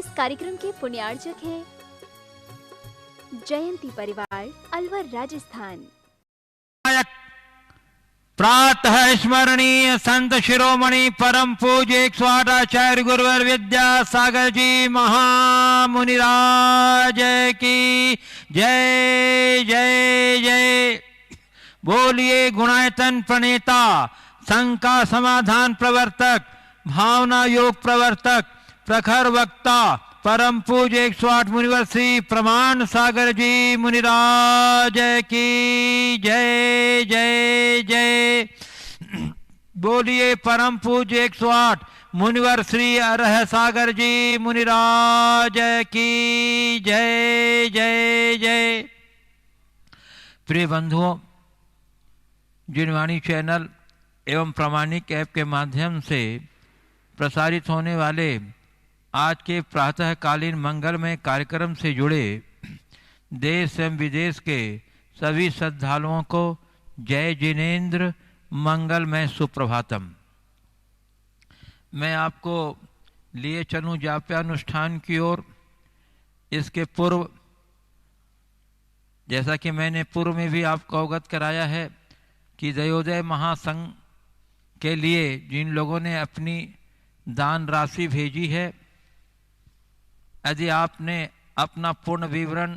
इस कार्यक्रम के पुण्यार्चक हैं जयंती परिवार, अलवर, राजस्थान। प्रातः स्मरणीय संत शिरोमणि परम पूज्य 108 आचार्य गुरुवर विद्यासागर जी महामुनिराज की जय जय जय। बोलिए गुणायतन प्रणेता, शंका समाधान प्रवर्तक, भावना योग प्रवर्तक, प्रखर वक्ता, परम पूज्य 108 मुनिवर श्री प्रमाण सागर जी मुनिराज की जय जय जय। बोलिए परम पूज्य 108 मुनिवर श्री अरह सागर जी मुनिराज की जय जय जय। प्रिय बंधुओं, जिनवाणी चैनल एवं प्रामाणिक ऐप के माध्यम से प्रसारित होने वाले आज के प्रातःकालीन मंगलमय कार्यक्रम से जुड़े देश एवं विदेश के सभी श्रद्धालुओं को जय जिनेन्द्र, मंगलमय सुप्रभातम। मैं आपको लिए चलूं जाप्यानुष्ठान की ओर। इसके पूर्व, जैसा कि मैंने पूर्व में भी आपको अवगत कराया है कि दयोदय महासंघ के लिए जिन लोगों ने अपनी दान राशि भेजी है, यदि आपने अपना पूर्ण विवरण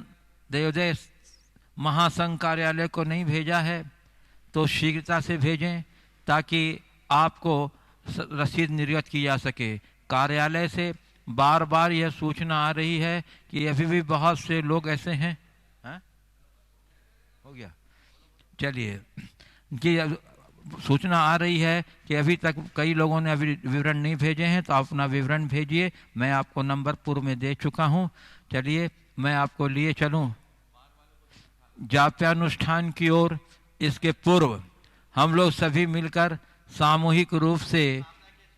दयोदय महासंघ कार्यालय को नहीं भेजा है तो शीघ्रता से भेजें ताकि आपको रसीद निर्गत की जा सके। कार्यालय से बार बार यह सूचना आ रही है कि अभी भी बहुत से लोग ऐसे हैं। हो गया, चलिए, कि सूचना आ रही है कि अभी तक कई लोगों ने अभी विवरण नहीं भेजे हैं, तो आप अपना विवरण भेजिए। मैं आपको नंबर पूर्व में दे चुका हूं। चलिए, मैं आपको लिए चलूं जाप्यानुष्ठान की ओर। इसके पूर्व हम लोग सभी मिलकर सामूहिक रूप से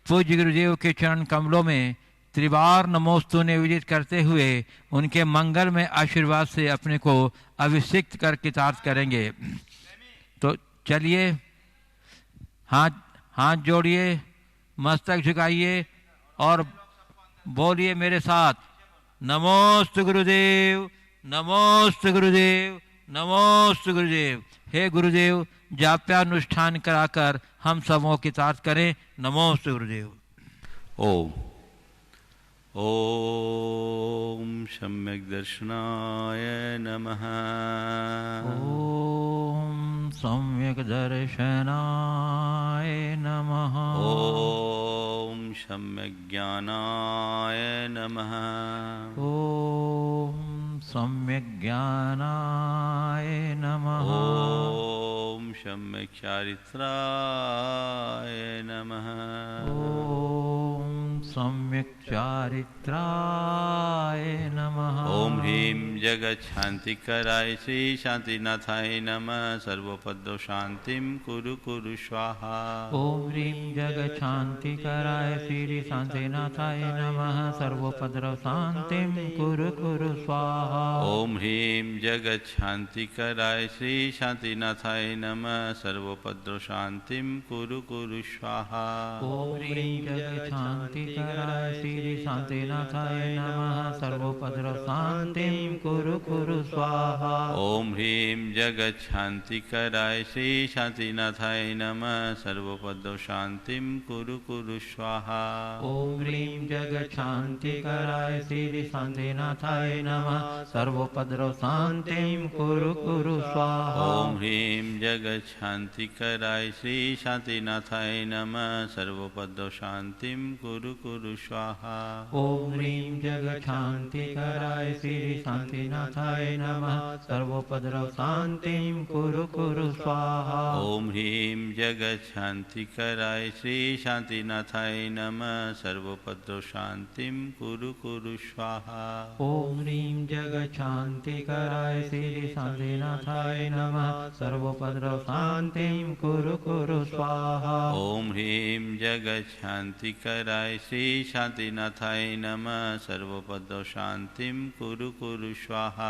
पूज्य गुरुदेव के चरण कमलों में त्रिवार नमोस्तु निवेदित करते हुए उनके मंगल में आशीर्वाद से अपने को अभिषिक्त कर कृतार्थ करेंगे। तो चलिए, हाथ जोड़िए, मस्तक झुकाइए और बोलिए मेरे साथ, नमोस्तु गुरुदेव, नमोस्तु गुरुदेव, नमोस्तु गुरुदेव। हे गुरुदेव, जाप्यानुष्ठान कराकर हम सबों की कृतार्थ करें। नमोस्तु गुरुदेव। ओम ओम सम्यक दर्शनाय नमः। ओम सम्यक दर्शनाय नमः। ओम सम्यक ज्ञानाय नमः। ओम सम्यक ज्ञानाय नमः। ओम सम्यक चारित्राय नमः। ओम सम्यक चारित्राय नमः। ओम ह्रीं जगत शांतिकराय श्री शांतिनाथाय नमः। सर्वोपद्रव शांतिं कुरु कुरु स्वाहा। ओम ह्रीं जगत शांतिकराय श्री शांतिनाथाय नमः। सर्वोपद्रव शांतिं कुरु कुरु स्वाहा। ओम ह्रीं जगत शांतिकराय श्री शांतिनाथाय नमः। सर्वोपद्रव शांतिं कुरु कुरु स्वाहा। ओम ह्रीं जगत शांतिकराय श्री शांतिनाथाय नमः। सर्वोपद्रव शांतिं कुरु कुरु स्वाहा। ओम ह्रीं जगत शांतिकराय श्री शांतिनाथाय नमः। सर्वोपद्रव शांतिं कुरु कुरु स्वाहा। ओम ह्रीं जगत शांतिकराय श्री शांतिनाथाय नमः। सर्वोपद्रव शांतिं कुरु कुरु स्वाहा। ओम ह्रीं जगत शांतिकराय श्री शांतिनाथाय नमः। सर्वोपद्रव शांतिं कुरु कुरु स्वाहा। ओम ह्रीं जगत शांतिकराय श्री शांतिनाथाय नमः। सर्वोपद्रव शांतिं कुरु कुरु स्वाहा। ओम ह्रीं जगत शांतिकराय श्री शांतिनाथाय नमः। सर्वोपद्रव शांतिं कुरु कुरु स्वाहा। ओम ह्रीं जगत शांतिकराय श्री शांतिनाथाय नमः। सर्वोपद्रव शांतिं कुरु कुरु स्वाहा। ओम ह्रीं जगत शांतिकराय श्री शांतिनाथाय नमः। सर्वोपद्रव शांतिं कुरु कुरु स्वाहा।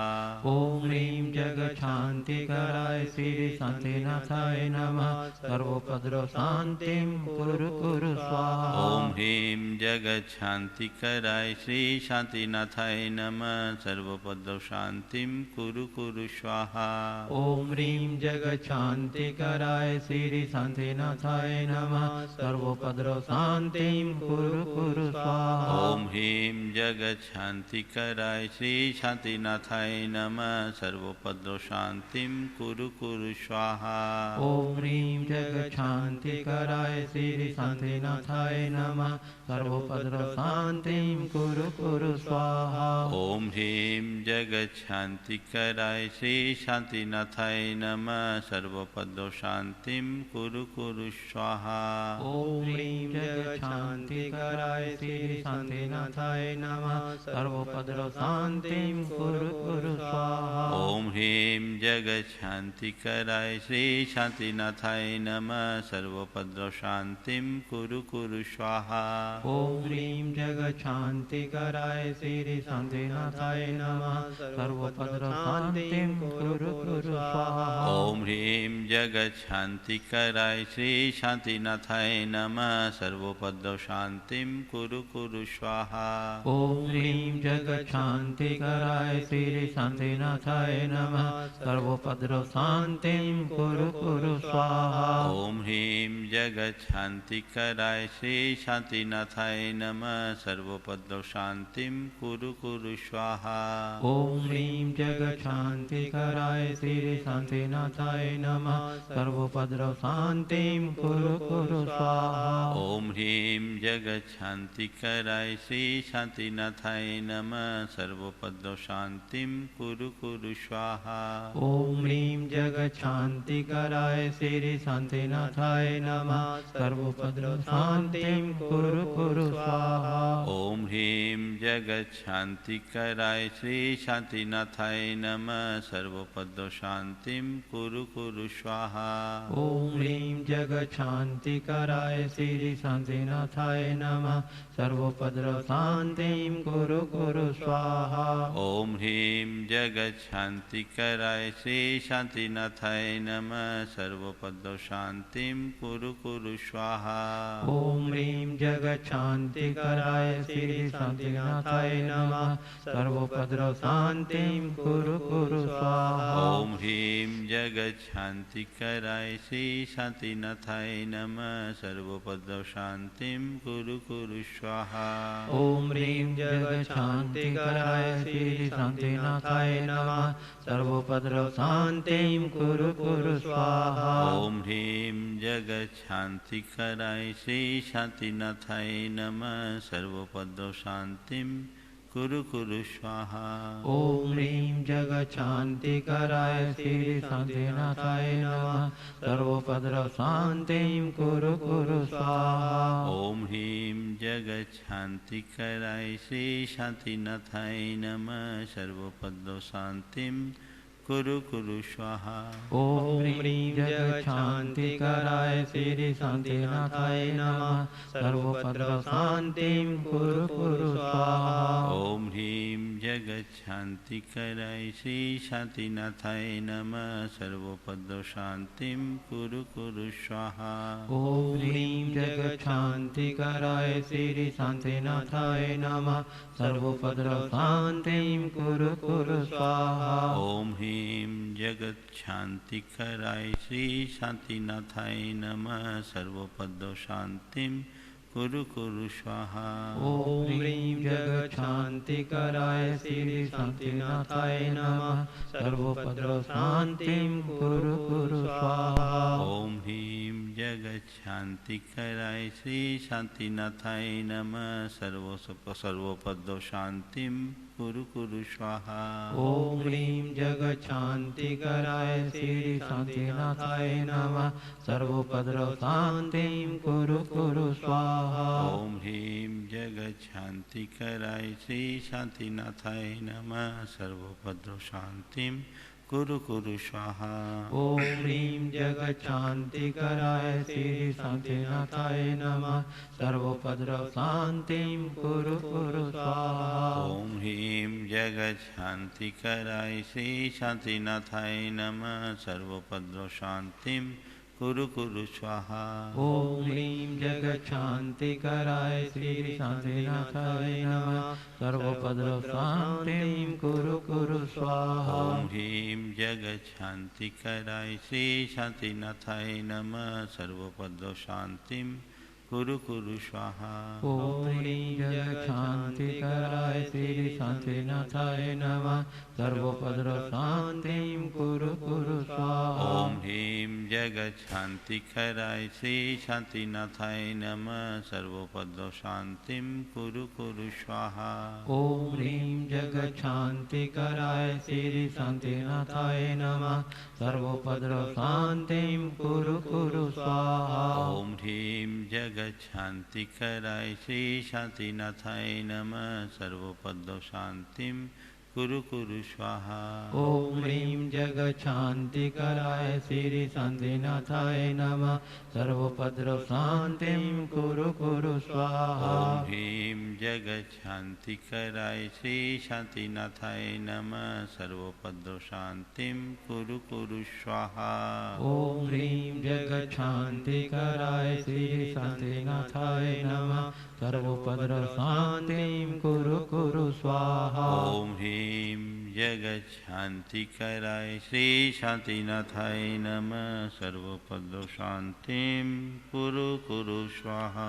ओम ह्रीं जगच्छांतिकराय श्री शांतिनाथाय नमः सर्वोपद्रव शांतिं कुरु कुरु स्वाहा। ओम ह्रीं जगच्छांतिकराय श्री शांतिनाथाय नमः सर्वोपद्रव शांतिं कुरु कुरु स्वाहा। ओम ह्रीं जगच्छांतिकराय श्री शांतिनाथाय नमः सर्वोपद्रव शांतिं कुरु कुरु स्वाहा। ओम ह्रीं जगच्छांतिकराय श्री शांतिनाथाय नमः सर्वोपद्रव शांतिं कुरु कुरु स्वाहा। ओम ह्रीं जगच्छांतिकराय श्री शांतिनाथाय नमः सर्वोपद्रव शांतिं कुरु कुरु स्वाहा। ओम ह्रीं जगच्छांतिकराय श्री शांतिनाथाय नमः सर्वोपद्रव शांतिं कुरु कुरु स्वाहा। ओम ह्रीं जगच्छांतिकराय श्री शांतिनाथाय नमः सर्वोपद्रव शांतिं कुरु कुरु स्वाहा। ओम ह्रीं जगच्छांतिकराय श्री शांतिनाथाय नमः सर्वोपद्रव शांतिं कुरु कुरु स्वाहा। ओम ह्रीं जगच्छांतिकराय श्री शांतिनाथाय नमः सर्वोपद्रव शांतिं कुरु कुरु स्वाहा। ओम ह्रीं जगच्छांतिकराय श्री शांतिनाथाय नमः सर्वोपद्रव शांतिं कुरु कुरु स्वाहा। ओम ह्रीं जगच्छांतिकराय श्री शांतिनाथाय नमः सर्वोपद्रव शांतिं कुरु कुरु स्वाहा। ओम ह्रीं जगच्छांतिकराय श्री शांतिनाथाय नमः सर्वोपद्रव शांतिं कुरु कुरु स्वाहा। ओम ह्रीं जगच्छांतिकराय श्री शांतिनाथाय नमः सर्वोपद्रव शांतिं कुरु कुरु स्वाहा। ओम ह्रीं जगच्छांतिकराय श्री शांतिनाथाय नमः सर्वोपद्रव शांतिं कुरु कुरु स्वाहा। ओम ह्रीं जगच्छांतिकराय श्री शांतिनाथाय नमः सर्वोपद्रव शांतिं कुरु कुरु स्वाहा। ओम ह्रीं जगच्छांतिकराय श्री शांतिनाथाय नमः सर्वोपद्रव शांतिं कुरु कुरु स्वाहा। ओम ह्रीं जगच्छांतिकराय श्री शांतिनाथाय नमः सर्वोपद्रव शांतिं कुरु कुरु स्वाहा। ओम ह्रीं जगच्छांतिकराय श्री शांतिनाथाय नमः सर्वोपद्रव शांतिं कुरु कुरु स्वाहा। ओम ह्रीं जगच्छांतिकराय श्री शांतिनाथाय नमः सर्वोपद्रव शांतिं कुरु कुरु स्वाहा। ओम ह्रीं जगच्छांतिकराय श्री शांतिनाथाय नमः सर्वोपद्रव शांतिं कुरु कुरु स्वाहा। ओम ह्रीं जगच्छांतिकराय श्री शांतिनाथाय नमः सर्वोपद्रव शांतिं कुरु कुरु स्वाहा। ओम ह्रीं जगच्छांतिकराय श्री शांतिनाथाय नमः सर्वोपद्रव शांतिं कुरु कुरु स्वाहा। ओम ह्रीं जगच्छांतिकराय श्री शांतिनाथाय नमः सर्वोपद्रव शांतिं कुरु कुरु स्वाहा। ओम ह्रीं जगच्छांतिकराय श्री शांतिनाथाय नमः सर्वोपद्रव शांतिं कुरु कुरु स्वाहा। ओम ह्रीं जगच्छांतिकराय श्री शांतिनाथाय नमः सर्वोपद्रव शांतिं कुरु कुरु स्वाहा। ओम ह्रीं जगच्छांतिकराय श्री शांतिनाथाय नमः सर्वोपद्रव शांतिं कुरु कुरु स्वाहा। ओम ह्रीं जगच्छांतिकराय श्री शांतिनाथाय नमः सर्वोपद्रव शांतिं कुरु कुरु स्वाहा। ओम ह्रीं जगच्छांतिकराय श्री शांतिनाथाय नमः सर्वोपद्रव शांतिं कुरु कुरु स्वाहा। ओम ह्रीं जगच्छांतिकराय श्री शांतिनाथाय नमः सर्वोपद्रव शांतिं कुरु कुरु स्वाहा। ओम ह्रीं जगच्छांतिकराय श्री शांतिनाथाय नमः सर्वोपद्रव शांतिं कुरु कुरु स्वाहा। ओम ह्रीं जगच्छांतिकराय श्री शांतिनाथाय नमः सर्वोपद्रव शांतिं कुरु कुरु स्वाहा। ओम ह्रीं जगच्छांतिकराय श्री शांतिनाथाय नमः सर्वोपद्रव शांतिं कुरु कुरु स्वाहा। ओम ह्रीं जगच्छांतिकराय श्री शांतिनाथाय नमः सर्वोपद्रव शांतिं कुरु कुरु स्वाहा। जगत शांति कराय श्री शांतिनाथाय नमः सर्वोपद्रव शांतिम कुरु कुरु स्वाहा। ओम ह्रीं जगत शांति कराय श्री शांतिनाथाय नमः सर्वोपद्रव शांतिं कुरु कुरु स्वाहा। ओम ह्रीं जगत शांति कराय श्री शांतिनाथाय नमः सर्वोपद्रव शांतिम कुरु कुरु स्वाहा। ओम ह्रीं जगत शांति कराय श्री शांतिनाथाय नमः सर्वोपद्रव शांतिं कुरु कुरु स्वाहा। ओम ह्रीं जगत शांति कराय श्री शांतिनाथाय नमः सर्वोपद्रव शांतिम कुरु कुरु स्वाहा। ओम ह्रीं जगत शांति कराय श्री शांतिनाथाय नमः सर्वोपद्रव शांतिं कुरु कुरु स्वाहा। ओम ह्रीं जगत शांति कराय श्री शांतिनाथाय नमः सर्वोपद्रव शांतिम कुरु कुरु स्वाहा। ओम ह्रीं जगत शांति कराय श्री शांतिनाथाय नमः सर्वोपद्रव शांतिं कुरु कुरु स्वाहा। ओम ह्रीं जगत शांति कराय श्री शांतिनाथाय नमः सर्वोपद्रव शांतिम कुरु कुरु स्वाहा। ओम ह्रीं जगत शांति कराय श्री शांतिनाथाय नमः सर्वोपद्रव शांतिं कुरु कुरु स्वाहा। ओम ह्रीं जगत शांति कराय श्री शांतिनाथाय नमः सर्वोपद्रव शांतिं कुरु कुरु स्वाहा।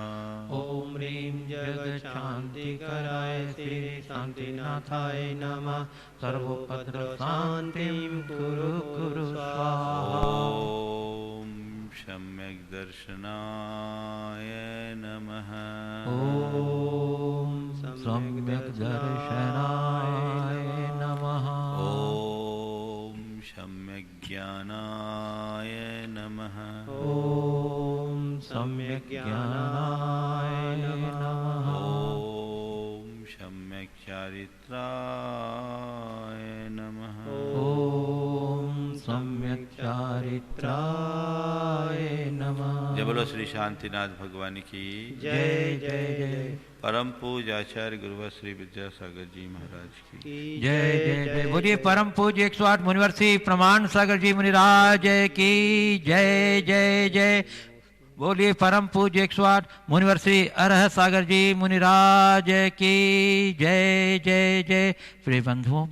ओम ह्रीं जगत शांति कराय श्री शांतिनाथाय नमः सर्वोपद्रव शांतिं कुरु कुरु स्वाहा। ओम सम्यक दर्शनाय नमः। ओम सम्यक दर्शनाय नमः। ओम सम्यक ज्ञानाय नमः। ओम सम्यक ज्ञानाय नमः। ओम सम्यक चारित्राय नमः। ओम सम्यक चारित्राय नमः। जय बोलो श्री शांतिनाथ भगवान की जय जय जय। परम पूज्य आचार्य गुरुवर श्री विद्यासागर जी महाराज की जय जय जय। बोलिए परम पूज्य 108 मुनिवर श्री प्रमाण सागर जी मुनिराज की जय जय जय। बोलिए परम पूज्य 108 मुनिवर श्री अरह सागर जी मुनिराज की जय जय जय। प्रिय बंधुओं,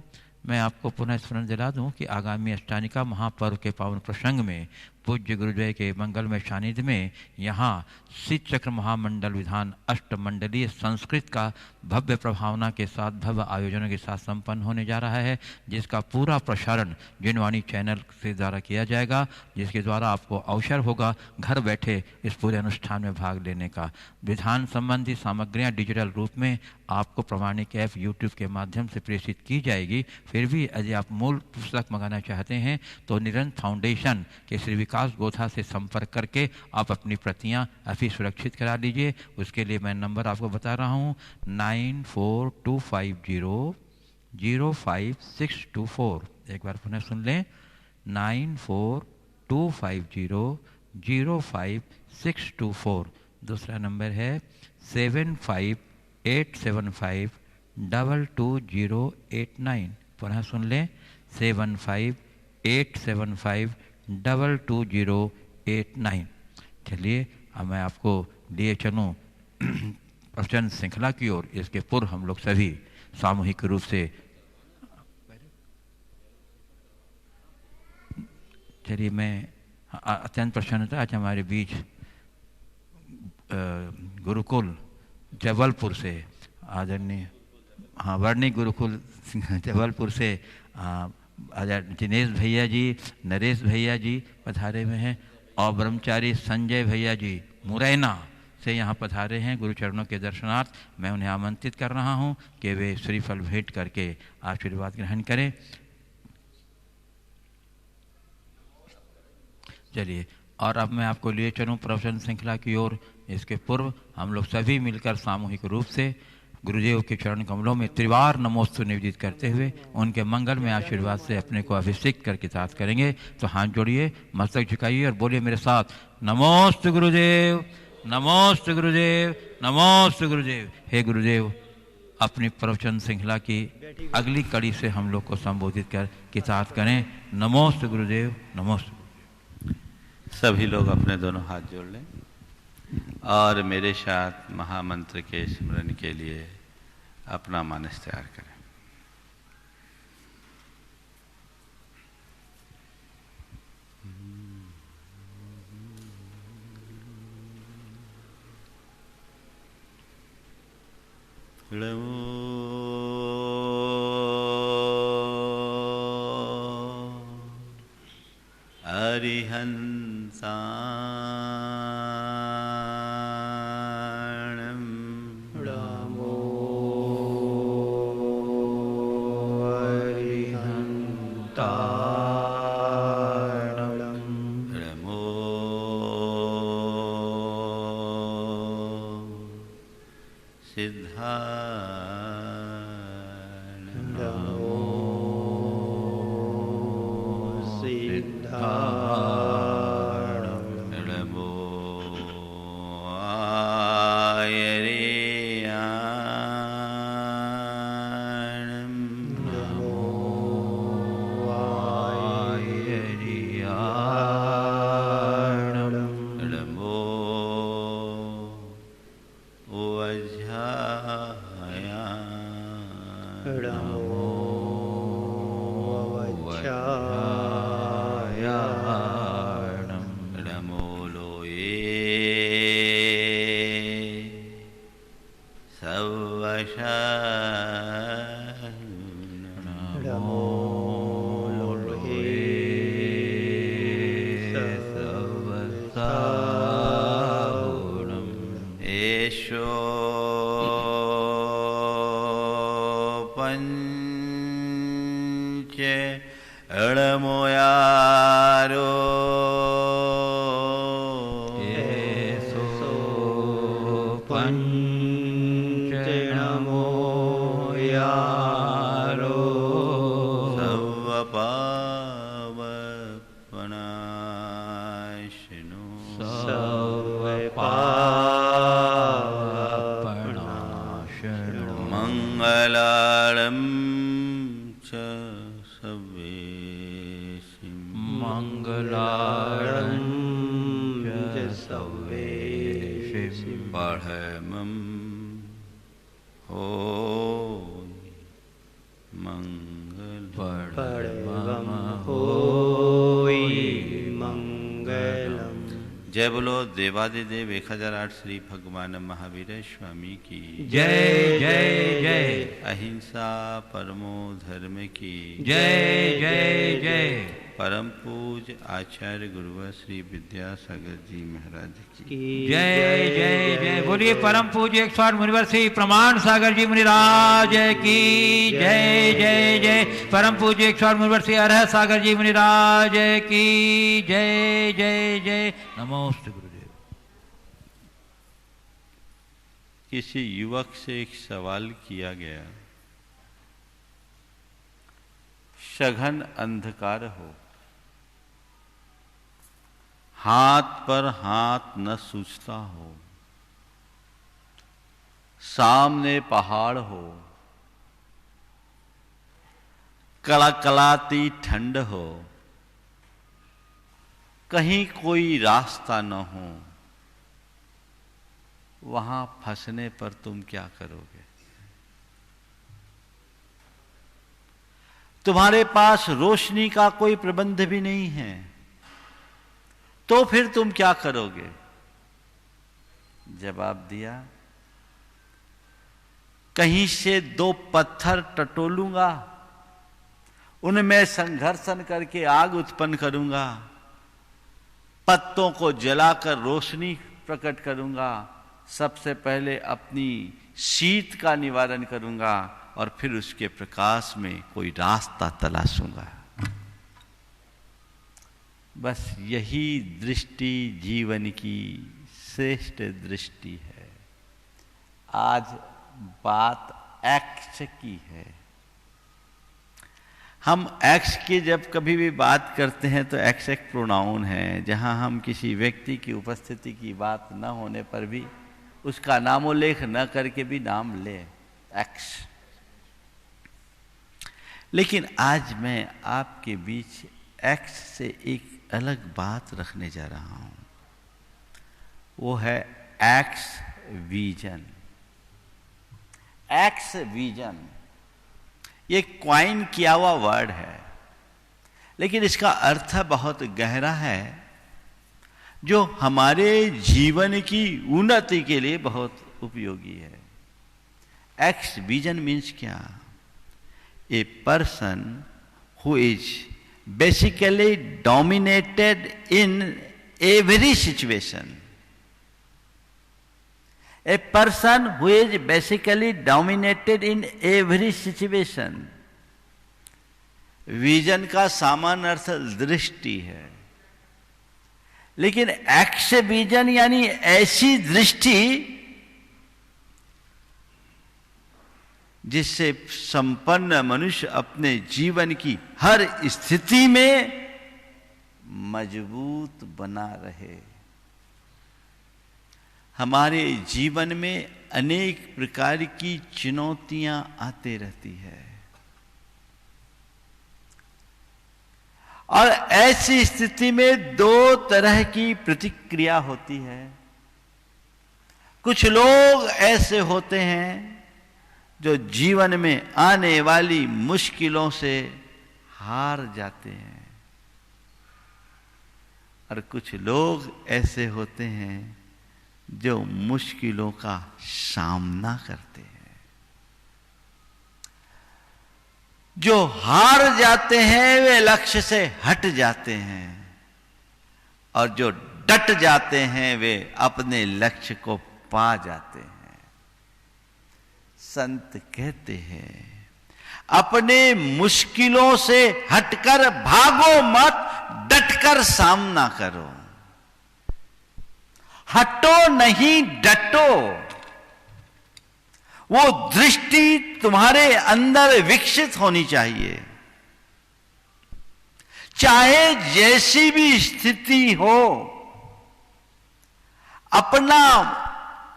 मैं आपको पुनः स्मरण दिला दूं कि आगामी अष्टानिका महापर्व के पावन प्रसंग में पूज्य गुरुद्वय के मंगलमय सानिध्य में यहाँ शीत चक्र महामंडल विधान अष्टमंडलीय संस्कृत का भव्य प्रभावना के साथ भव्य आयोजनों के साथ संपन्न होने जा रहा है, जिसका पूरा प्रसारण जिनवाणी चैनल से द्वारा किया जाएगा, जिसके द्वारा आपको अवसर होगा घर बैठे इस पूरे अनुष्ठान में भाग लेने का। विधान संबंधी सामग्रियाँ डिजिटल रूप में आपको प्रमाणिक ऐप यूट्यूब के माध्यम से प्रेषित की जाएगी। फिर भी यदि आप मूल पुस्तक मंगाना चाहते हैं तो निरंतर फाउंडेशन के श्री विकास गोथा से संपर्क करके आप अपनी प्रतियां अभी सुरक्षित करा लीजिए। उसके लिए मैं नंबर आपको बता रहा हूँ 9425005624। एक बार पुनः सुन लें 9425005624। दूसरा नंबर है 7587522089। पुनः सुन लें 7587522089। चलिए अब मैं आपको लिए चलूँ प्रवचन श्रृंखला की ओर। इसके पूर्व हम लोग सभी सामूहिक रूप से चलिए मैं अत्यंत प्रसन्नता आज हमारे बीच गुरुकुल जबलपुर से आदरणीय वर्णी गुरुकुल जबलपुर से दिनेश भैया जी, नरेश भैया जी पधारे हुए हैं और ब्रह्मचारी संजय भैया जी मुरैना से यहाँ पधारे हैं गुरुचरणों के दर्शनार्थ। मैं उन्हें आमंत्रित कर रहा हूँ कि वे श्रीफल भेंट करके आशीर्वाद ग्रहण करें। चलिए और अब मैं आपको लिए चलूँ प्रवचन श्रृंखला की ओर। इसके पूर्व हम लोग सभी मिलकर सामूहिक रूप से गुरुदेव के चरण कमलों में त्रिवार नमोस्तु निवेदित करते हुए उनके मंगल में आशीर्वाद से अपने को अभिषेक करके साथ करेंगे। तो हाथ जोड़िए, मस्तक झुकाइए और बोलिए मेरे साथ नमोस्तु गुरुदेव, नमोस्तु गुरुदेव, नमोस्तु गुरुदेव। हे गुरुदेव, अपनी प्रवचन श्रृंखला की अगली कड़ी से हम लोग को संबोधित कर के साथ करें। नमोस्तु गुरुदेव, नमोस्तु। सभी लोग अपने दोनों हाथ जोड़ लें और मेरे साथ महामंत्र के स्मरण के लिए अपना मानस तैयार करें। अरिहंसाणं नमो अरिहंताणं नमो सिद्धाणं नमो सिद्धाणं नमो आयर्याणं नमो आयर्याणं नमो वज्रायाणं नमो वज्रायाणं नमो लोये सवशानम् नमो लोहे सवसाहुणम् एषो पञ्च अणमोयारो येसो पञ्चनमो यारो सर्वपावपनाशिनो सर्वपापनाशनो मङ्गलाळं च सवेशिं मङ्गलाळं च सवेशिं पढमं हो मङ्गल परमं होई मंगलम। जय बोलो देवादिदेव 1008 श्री भगवान महावीर स्वामी की जय जय जय अहिंसा परमो धर्म की जय जय जय परम पूज आचार्य गुरुवर श्री विद्यासागर जी महाराज की जय जय जय। बोलिए परम पूज्य 108 मुनिवर श्री प्रमाण सागर जी मुनिराज की जय जय जय। परम पूज्य 108 मुनिवर श्री अरह सागर जी मुनिराज की जय जय जय। नमोस्तु गुरुदेव। किसी युवक से एक सवाल किया गया, सघन अंधकार हो, हाथ पर हाथ न सूझता हो, सामने पहाड़ हो, कड़कड़ाती ठंड हो, कहीं कोई रास्ता न हो, वहां फंसने पर तुम क्या करोगे? तुम्हारे पास रोशनी का कोई प्रबंध भी नहीं है, तो फिर तुम क्या करोगे? जवाब दिया, कहीं से 2 पत्थर टटोलूंगा, उनमें संघर्षण करके आग उत्पन्न करूंगा, पत्तों को जलाकर रोशनी प्रकट करूंगा, सबसे पहले अपनी शीत का निवारण करूंगा और फिर उसके प्रकाश में कोई रास्ता तलाशूंगा। बस यही दृष्टि जीवन की श्रेष्ठ दृष्टि है। आज बात एक्स की है। हम एक्स की जब कभी भी बात करते हैं तो एक्स एक प्रोनाउन है, जहां हम किसी व्यक्ति की उपस्थिति की बात न होने पर भी उसका नामोल्लेख न करके भी नाम ले। एक्स। लेकिन आज मैं आपके बीच एक्स से एक अलग बात रखने जा रहा हूं, वो है एक्स विजन। एक्स विजन ये क्वाइन किया हुआ वर्ड है, लेकिन इसका अर्थ बहुत गहरा है, जो हमारे जीवन की उन्नति के लिए बहुत उपयोगी है। एक्स विजन मीन्स क्या? A person who is basically dominated in every situation. A person who is basically dominated in every situation. Vision का सामान्य अर्थ दृष्टि है, लेकिन एक्स विजन यानी ऐसी दृष्टि जिससे संपन्न मनुष्य अपने जीवन की हर स्थिति में मजबूत बना रहे। हमारे जीवन में अनेक प्रकार की चुनौतियां आते रहती है, और ऐसी स्थिति में दो तरह की प्रतिक्रिया होती है। कुछ लोग ऐसे होते हैं जो जीवन में आने वाली मुश्किलों से हार जाते हैं, और कुछ लोग ऐसे होते हैं जो मुश्किलों का सामना करते हैं। जो हार जाते हैं वे लक्ष्य से हट जाते हैं, और जो डट जाते हैं वे अपने लक्ष्य को पा जाते हैं। संत कहते हैं, अपने मुश्किलों से हटकर भागो मत, डटकर सामना करो। हटो नहीं, डटो। वो दृष्टि तुम्हारे अंदर विकसित होनी चाहिए। चाहे जैसी भी स्थिति हो, अपना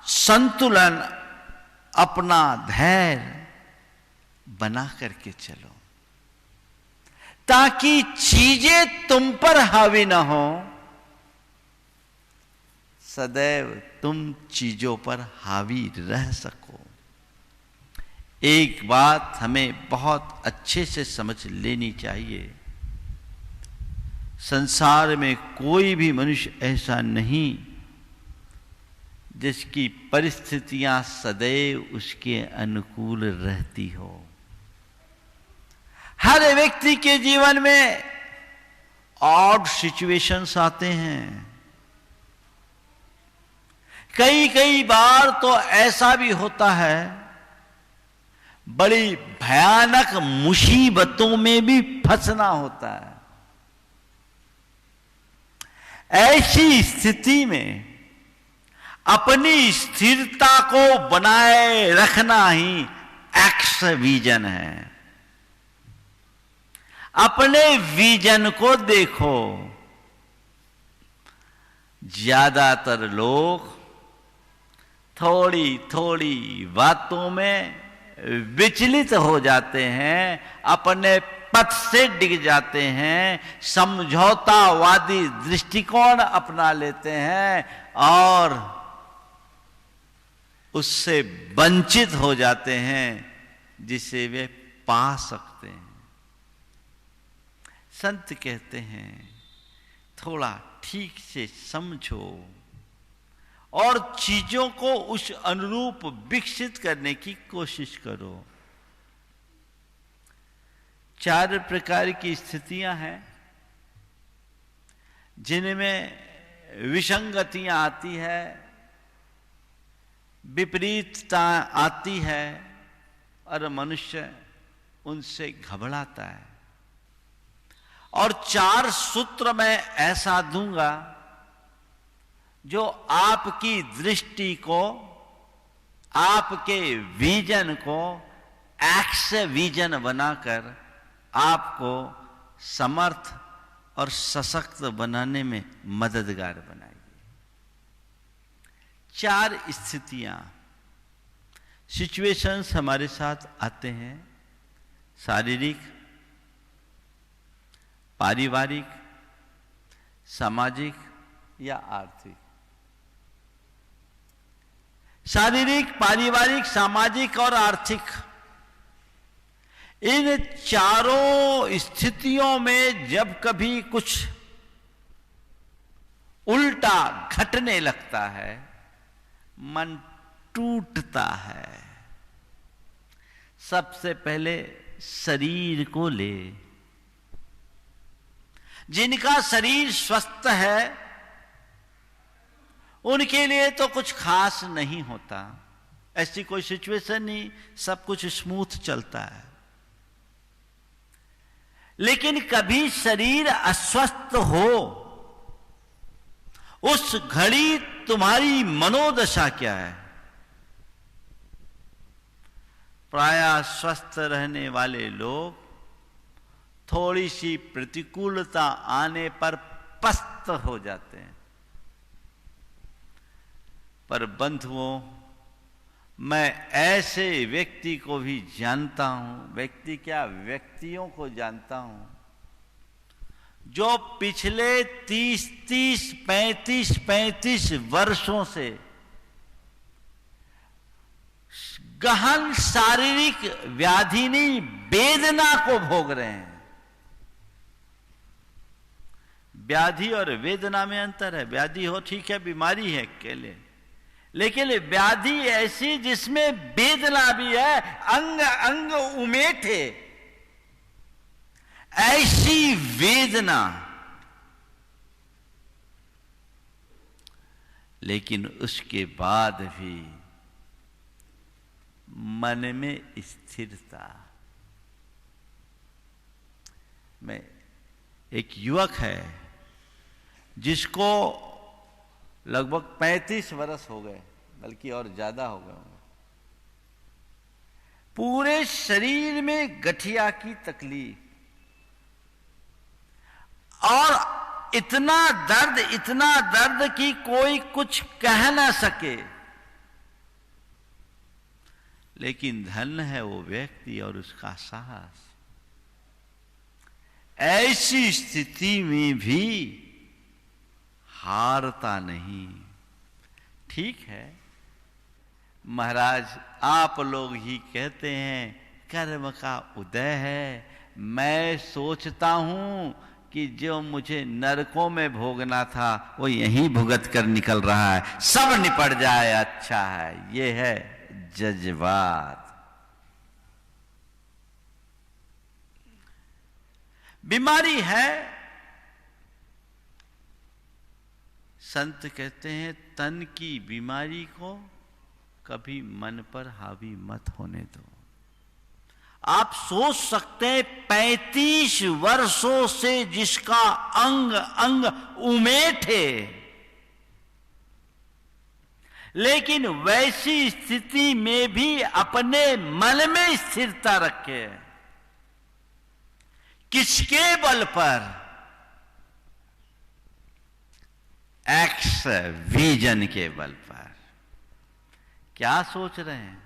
संतुलन, अपना धैर्य बना करके चलो, ताकि चीजें तुम पर हावी ना हो। सदैव तुम चीजों पर हावी रह सको। एक बात हमें बहुत अच्छे से समझ लेनी चाहिए, संसार में कोई भी मनुष्य ऐसा नहीं जिसकी परिस्थितियां सदैव उसके अनुकूल रहती हो। हर व्यक्ति के जीवन में ऑड सिचुएशंस आते हैं। कई कई बार तो ऐसा भी होता है, बड़ी भयानक मुसीबतों में भी फंसना होता है। ऐसी स्थिति में अपनी स्थिरता को बनाए रखना ही एक्स विजन है। अपने विजन को देखो। ज्यादातर लोग थोड़ी थोड़ी बातों में विचलित हो जाते हैं, अपने पथ से डिग जाते हैं, समझौतावादी दृष्टिकोण अपना लेते हैं और उससे वंचित हो जाते हैं जिसे वे पा सकते हैं। संत कहते हैं, थोड़ा ठीक से समझो और चीजों को उस अनुरूप विकसित करने की कोशिश करो। 4 प्रकार की स्थितियां हैं जिनमें विसंगतियां आती है, विपरीतता आती है और मनुष्य उनसे घबराता है। और 4 सूत्र मैं ऐसा दूंगा जो आपकी दृष्टि को, आपके विजन को एक्स विजन बनाकर आपको समर्थ और सशक्त बनाने में मददगार बनाएगी। 4 स्थितियां सिचुएशंस हमारे साथ आते हैं, शारीरिक, पारिवारिक, सामाजिक या आर्थिक। शारीरिक, पारिवारिक, सामाजिक और आर्थिक, इन चारों स्थितियों में जब कभी कुछ उल्टा घटने लगता है, मन टूटता है। सबसे पहले शरीर को ले। जिनका शरीर स्वस्थ है उनके लिए तो कुछ खास नहीं होता, ऐसी कोई सिचुएशन नहीं, सब कुछ स्मूथ चलता है। लेकिन कभी शरीर अस्वस्थ हो, उस घड़ी तुम्हारी मनोदशा क्या है? प्रायः स्वस्थ रहने वाले लोग थोड़ी सी प्रतिकूलता आने पर पस्त हो जाते हैं। पर बंधुओं, मैं ऐसे व्यक्ति को भी जानता हूं, व्यक्ति क्या, व्यक्तियों को जानता हूं, जो पिछले 35 वर्षों से गहन शारीरिक व्याधि नहीं, वेदना को भोग रहे हैं। व्याधि और वेदना में अंतर है। व्याधि हो ठीक है, बीमारी है अकेले, लेकिन व्याधि ऐसी जिसमें वेदना भी है, अंग अंग उमेठे, ऐसी वेदना। लेकिन उसके बाद भी मन में स्थिरता। मैं एक युवक है जिसको लगभग 35 वर्ष हो गए, बल्कि और ज्यादा हो गए होंगे। पूरे शरीर में गठिया की तकलीफ और इतना दर्द कि कोई कुछ कह ना सके। लेकिन धन है वो व्यक्ति और उसका साहस। ऐसी स्थिति में भी हारता नहीं। ठीक है महाराज, आप लोग ही कहते हैं कर्म का उदय है। मैं सोचता हूं कि जो मुझे नरकों में भोगना था वो यहीं भुगत कर निकल रहा है, सब निपट जाए अच्छा है। ये है जज्बात। बीमारी है, संत कहते हैं तन की बीमारी को कभी मन पर हावी मत होने दो। आप सोच सकते हैं 35 वर्षों से जिसका अंग अंग उमेठे, लेकिन वैसी स्थिति में भी अपने मन में स्थिरता रखे। किसके बल पर? एक्स विजन के बल पर। क्या सोच रहे हैं?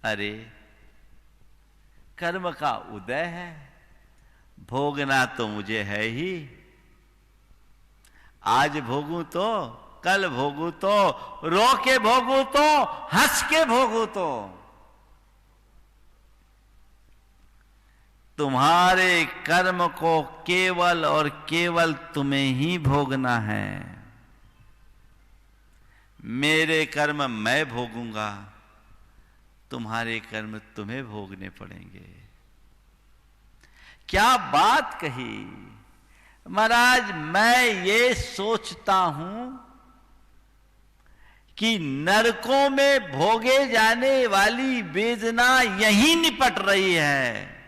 अरे कर्म का उदय है, भोगना तो मुझे है ही। आज भोगूं तो, कल भोगूं तो, रो के भोगूं तो, हंस के भोगूं तो। तुम्हारे कर्म को केवल और केवल तुम्हें ही भोगना है। मेरे कर्म मैं भोगूंगा, तुम्हारे कर्म तुम्हें भोगने पड़ेंगे। क्या बात कही महाराज। मैं ये सोचता हूं कि नरकों में भोगे जाने वाली वेदना यहीं निपट रही है,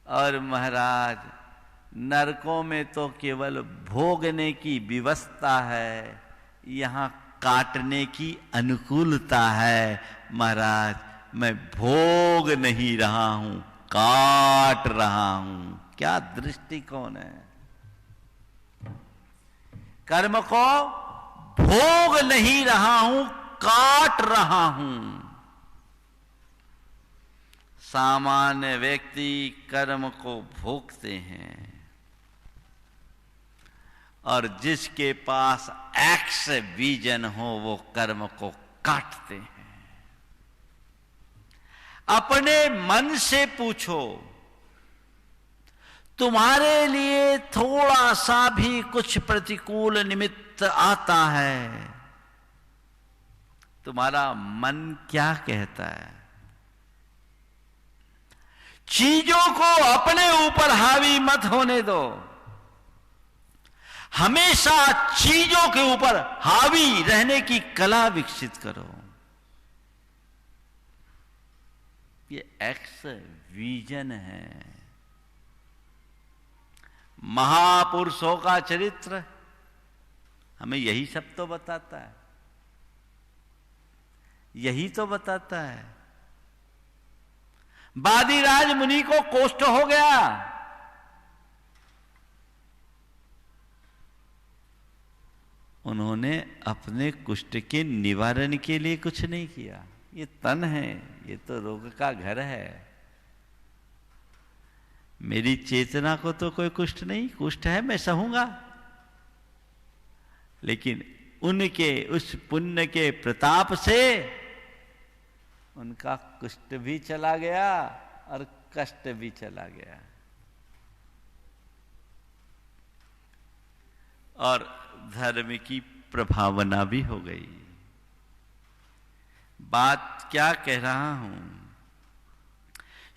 और महाराज नरकों में तो केवल भोगने की व्यवस्था है, यहां काटने की अनुकूलता है। महाराज मैं भोग नहीं रहा हूं, काट रहा हूं। क्या दृष्टिकोण है। कर्म को भोग नहीं रहा हूं, काट रहा हूं। सामान्य व्यक्ति कर्म को भोगते हैं और जिसके पास एक्स विजन हो वो कर्म को काटते हैं। अपने मन से पूछो, तुम्हारे लिए थोड़ा सा भी कुछ प्रतिकूल निमित्त आता है, तुम्हारा मन क्या कहता है? चीजों को अपने ऊपर हावी मत होने दो, हमेशा चीजों के ऊपर हावी रहने की कला विकसित करो। ये एक्स विजन है। महापुरुषों का चरित्र हमें यही सब तो बताता है, यही तो बताता है। बादीराज मुनि को कोष्ठ हो गया, उन्होंने अपने कुष्ठ के निवारण के लिए कुछ नहीं किया। ये तन है, ये तो रोग का घर है। मेरी चेतना को तो कोई कुष्ठ नहीं, कुष्ठ है मैं सहूंगा, लेकिन उनके उस पुण्य के प्रताप से उनका कुष्ठ भी चला गया और कष्ट भी चला गया। और धर्म की प्रभावना भी हो गई। बात क्या कह रहा हूं?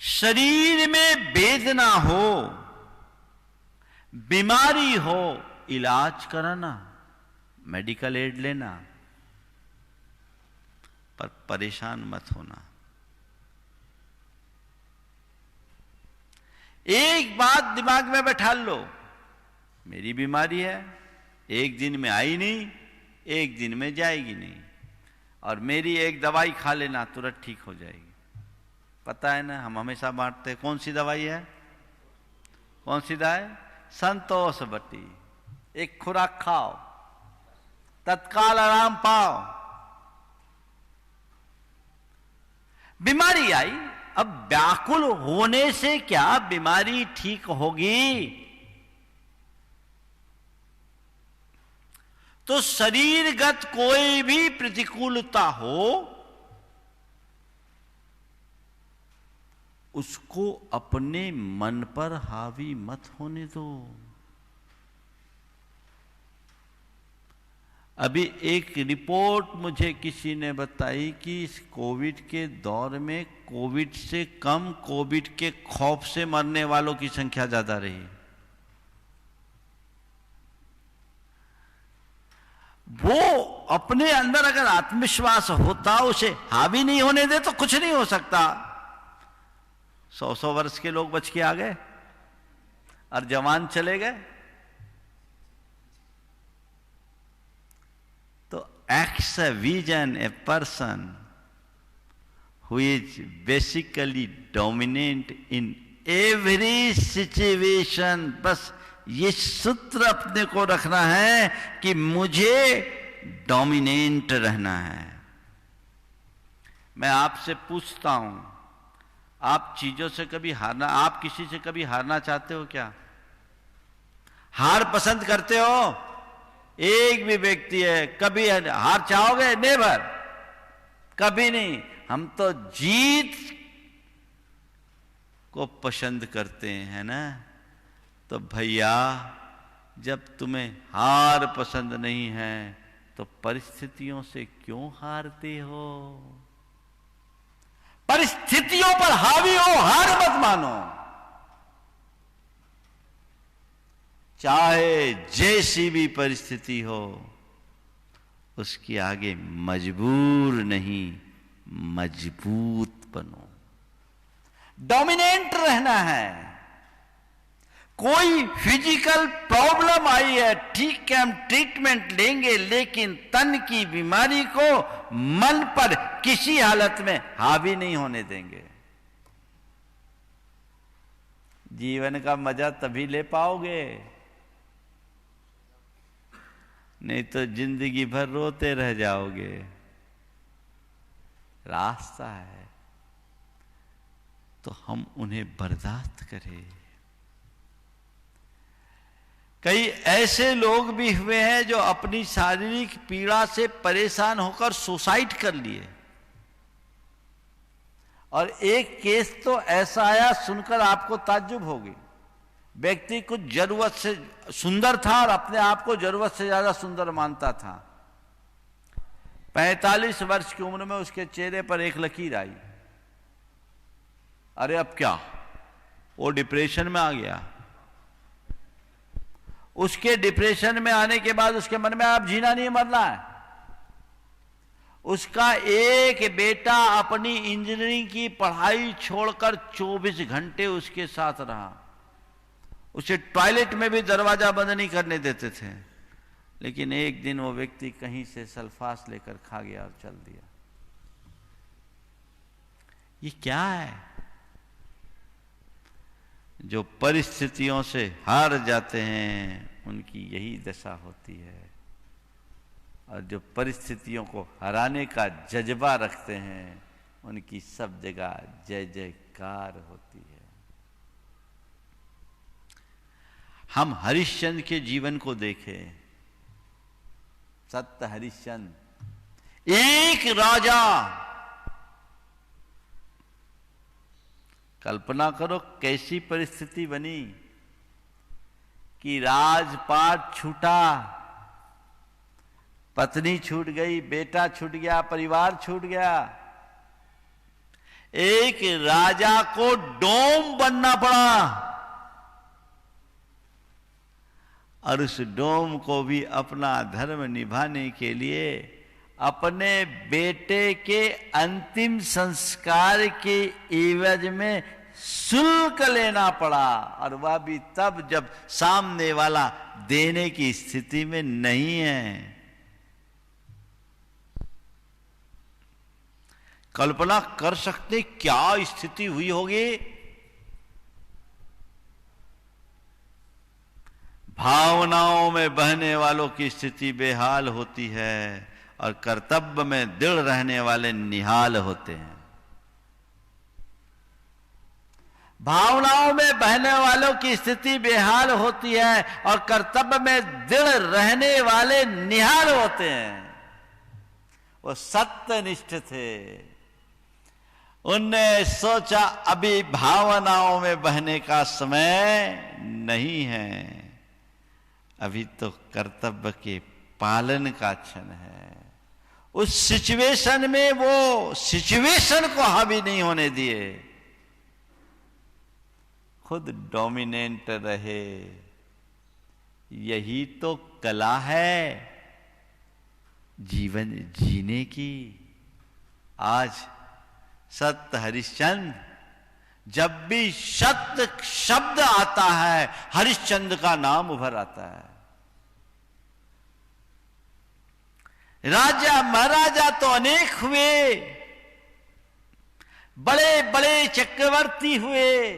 शरीर में वेदना हो, बीमारी हो, इलाज कराना, मेडिकल एड लेना, पर परेशान मत होना। एक बात दिमाग में बैठा लो, मेरी बीमारी है, एक दिन में आई नहीं, एक दिन में जाएगी नहीं, और मेरी एक दवाई खा लेना तुरंत ठीक हो जाएगी। पता है ना, हम हमेशा बांटते, कौन सी दवाई है, कौन सी दवाई? संतोष बटी। एक खुराक खाओ, तत्काल आराम पाओ। बीमारी आई, अब व्याकुल होने से क्या बीमारी ठीक होगी? तो शरीरगत कोई भी प्रतिकूलता हो, उसको अपने मन पर हावी मत होने दो। अभी एक रिपोर्ट मुझे किसी ने बताई कि इस कोविड के दौर में कोविड से कम कोविड के खौफ से मरने वालों की संख्या ज्यादा रही। वो अपने अंदर अगर आत्मविश्वास होता, उसे हावी नहीं होने दे, तो कुछ नहीं हो सकता। 100 वर्ष के लोग बच के आ गए और जवान चले गए। तो x vision a person who is basically dominant in every situation. बस ये सूत्र अपने को रखना है कि मुझे डोमिनेंट रहना है। मैं आपसे पूछता हूं, आप चीजों से कभी हारना, आप किसी से कभी हारना चाहते हो क्या? हार पसंद करते हो? एक भी व्यक्ति है कभी हार चाहोगे? नेवर, कभी नहीं। हम तो जीत को पसंद करते हैं ना। तो भैया, जब तुम्हें हार पसंद नहीं है तो परिस्थितियों से क्यों हारते हो? परिस्थितियों पर हावी हो, हार मत मानो। चाहे जैसी भी परिस्थिति हो, उसके आगे मजबूर नहीं, मजबूत बनो। डोमिनेंट रहना है। कोई फिजिकल प्रॉब्लम आई है, ठीक है, हम ट्रीटमेंट लेंगे, लेकिन तन की बीमारी को मन पर किसी हालत में हावी नहीं होने देंगे। जीवन का मजा तभी ले पाओगे, नहीं तो जिंदगी भर रोते रह जाओगे। रास्ता है, तो हम उन्हें बर्दाश्त करें। कई ऐसे लोग भी हुए हैं जो अपनी शारीरिक पीड़ा से परेशान होकर सुसाइड कर लिए। और एक केस तो ऐसा आया, सुनकर आपको ताज्जुब होगी। व्यक्ति कुछ जरूरत से सुंदर था और अपने आप को जरूरत से ज्यादा सुंदर मानता था। 45 वर्ष की उम्र में उसके चेहरे पर एक लकीर आई। अरे अब क्या, वो डिप्रेशन में आ गया। उसके डिप्रेशन में आने के बाद उसके मन में अब जीना नहीं मरना है। उसका एक बेटा अपनी इंजीनियरिंग की पढ़ाई छोड़कर 24 घंटे उसके साथ रहा। उसे टॉयलेट में भी दरवाजा बंद नहीं करने देते थे। लेकिन एक दिन वो व्यक्ति कहीं से सल्फास लेकर खा गया और चल दिया। ये क्या है? जो परिस्थितियों से हार जाते हैं उनकी यही दशा होती है, और जो परिस्थितियों को हराने का जज्बा रखते हैं उनकी सब जगह जय जयकार होती है। हम हरिश्चंद्र के जीवन को देखें। सत्य हरिश्चंद्र एक राजा, कल्पना करो कैसी परिस्थिति बनी कि राजपाट छूटा, पत्नी छूट गई, बेटा छूट गया, परिवार छूट गया। एक राजा को डोम बनना पड़ा, और उस डोम को भी अपना धर्म निभाने के लिए अपने बेटे के अंतिम संस्कार के एवज में शुल्क लेना पड़ा, और वह भी तब जब सामने वाला देने की स्थिति में नहीं है। कल्पना कर सकते क्या स्थिति हुई होगी? भावनाओं में बहने वालों की स्थिति बेहाल होती है और कर्तव्य में दृढ़ रहने वाले निहाल होते हैं। भावनाओं में बहने वालों की स्थिति बेहाल होती है और कर्तव्य में दृढ़ रहने वाले निहाल होते हैं। वो सत्यनिष्ठ थे। उनने सोचा अभी भावनाओं में बहने का समय नहीं है, अभी तो कर्तव्य के पालन का क्षण है। उस सिचुएशन में वो सिचुएशन को हावी नहीं होने दिए, खुद डोमिनेंट रहे। यही तो कला है जीवन जीने की। आज सत्य हरिश्चंद्र, जब भी सत्य शब्द आता है हरिश्चंद्र का नाम उभर आता है। राजा महाराजा तो अनेक हुए, बड़े बड़े चक्रवर्ती हुए,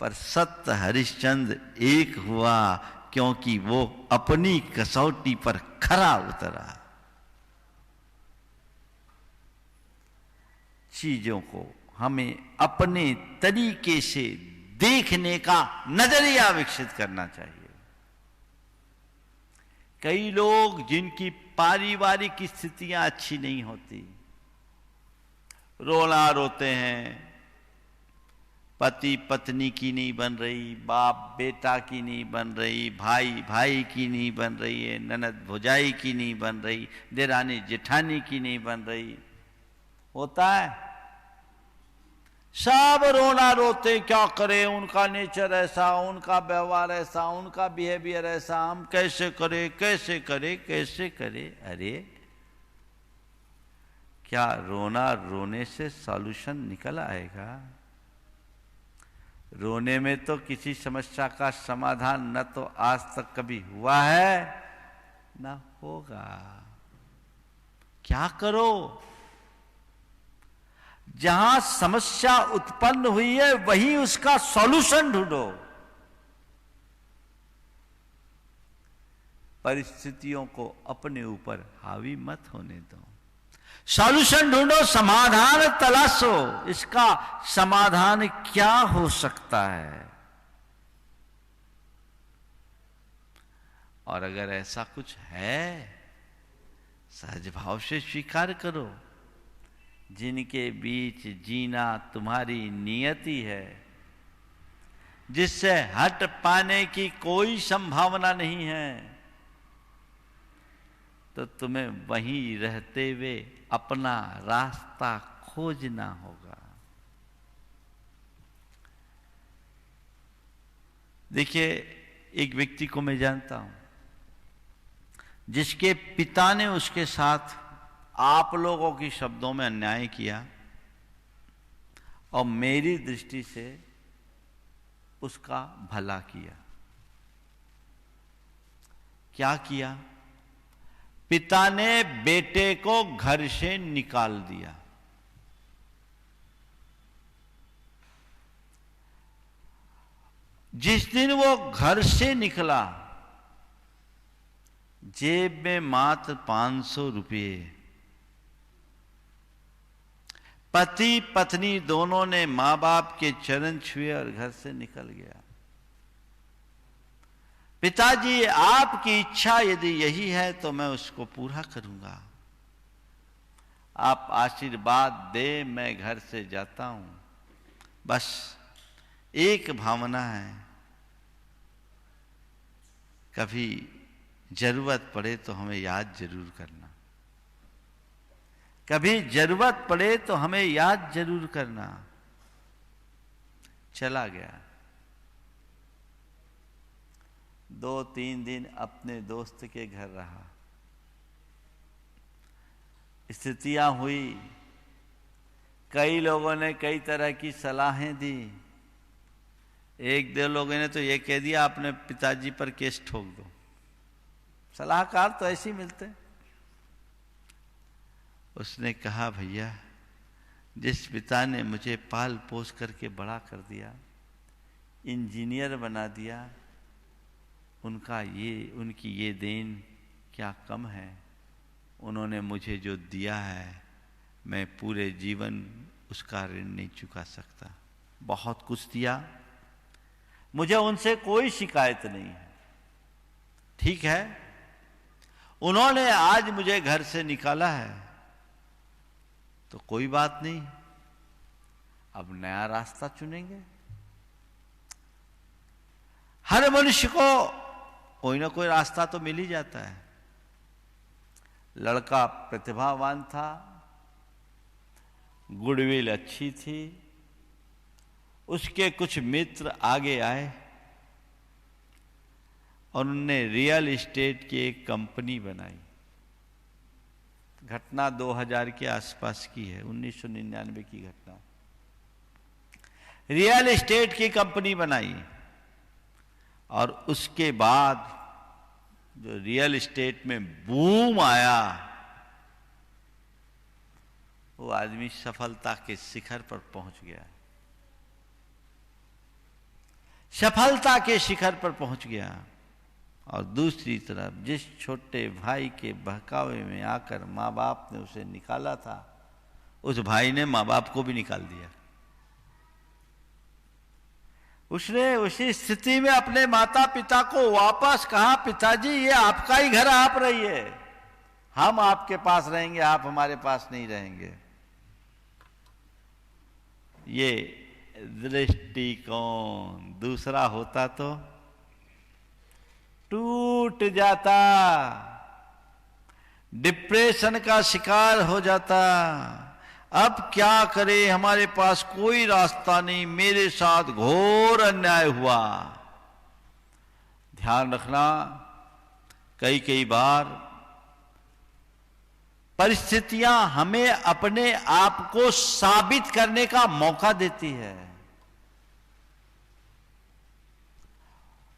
पर सत्य हरिश्चंद्र एक हुआ क्योंकि वो अपनी कसौटी पर खरा उतरा। चीजों को हमें अपने तरीके से देखने का नजरिया विकसित करना चाहिए। कई लोग जिनकी पारिवारिक स्थितियां अच्छी नहीं होती, रोना रोते हैं, पति पत्नी की नहीं बन रही, बाप बेटा की नहीं बन रही, भाई भाई की नहीं बन रही है, ननद भौजाई की नहीं बन रही, देरानी जेठानी की नहीं बन रही। होता है, सब रोना रोते, क्या करें, उनका नेचर ऐसा, उनका व्यवहार ऐसा, उनका बिहेवियर ऐसा, हम कैसे करें कैसे करें कैसे करें। अरे क्या रोना रोने से सॉल्यूशन निकल आएगा? रोने में तो किसी समस्या का समाधान न तो आज तक कभी हुआ है न होगा। क्या करो? जहां समस्या उत्पन्न हुई है वहीं उसका सॉल्यूशन ढूंढो। परिस्थितियों को अपने ऊपर हावी मत होने दो। सॉल्यूशन ढूंढो, समाधान तलाशो। इसका समाधान क्या हो सकता है? और अगर ऐसा कुछ है, सहज भाव से स्वीकार करो। जिनके बीच जीना तुम्हारी नियति है, जिससे हट पाने की कोई संभावना नहीं है, तो तुम्हें वहीं रहते हुए अपना रास्ता खोजना होगा। देखिए, एक व्यक्ति को मैं जानता हूं, जिसके पिता ने उसके साथ आप लोगों की शब्दों में अन्याय किया और मेरी दृष्टि से उसका भला किया। क्या किया? पिता ने बेटे को घर से निकाल दिया। जिस दिन वो घर से निकला, जेब में मात्र 500 रुपये। पति पत्नी दोनों ने मां बाप के चरण छुए और घर से निकल गया। पिताजी, आपकी इच्छा यदि यही है तो मैं उसको पूरा करूंगा। आप आशीर्वाद दे, मैं घर से जाता हूं। बस एक भावना है, कभी जरूरत पड़े तो हमें याद जरूर करना। कभी जरूरत पड़े तो हमें याद जरूर करना। चला गया। 2-3 दिन अपने दोस्त के घर रहा। स्थितियां हुई, कई लोगों ने कई तरह की सलाहें दी। एक दो लोगों ने तो ये कह दिया, अपने पिताजी पर केस ठोक दो। सलाहकार तो ऐसे ही मिलते हैं। उसने कहा, भैया, जिस पिता ने मुझे पाल पोस करके बड़ा कर दिया, इंजीनियर बना दिया, उनकी ये देन क्या कम है? उन्होंने मुझे जो दिया है, मैं पूरे जीवन उसका ऋण नहीं चुका सकता। बहुत कुछ दिया, मुझे उनसे कोई शिकायत नहीं है। ठीक है, उन्होंने आज मुझे घर से निकाला है तो कोई बात नहीं, अब नया रास्ता चुनेंगे। हर मनुष्य को कोई ना कोई रास्ता तो मिल ही जाता है। लड़का प्रतिभावान था, गुडविल अच्छी थी, उसके कुछ मित्र आगे आए और उन्होंने रियल एस्टेट की एक कंपनी बनाई। घटना 2000 के आसपास की है, 1999 की घटना। रियल एस्टेट की कंपनी बनाई और उसके बाद जो रियल एस्टेट में बूम आया, वो आदमी सफलता के शिखर पर पहुंच गया। सफलता के शिखर पर पहुंच गया। और दूसरी तरफ जिस छोटे भाई के बहकावे में आकर माँ बाप ने उसे निकाला था, उस भाई ने माँ बाप को भी निकाल दिया। उसने उसी स्थिति में अपने माता पिता को वापस कहा, पिताजी, ये आपका ही घर, आप रहिए, हम आपके पास रहेंगे, आप हमारे पास नहीं रहेंगे। ये दृष्टिकोण दूसरा होता तो टूट जाता, डिप्रेशन का शिकार हो जाता। अब क्या करे, हमारे पास कोई रास्ता नहीं, मेरे साथ घोर अन्याय हुआ। ध्यान रखना, कई बार परिस्थितियां हमें अपने आप को साबित करने का मौका देती है।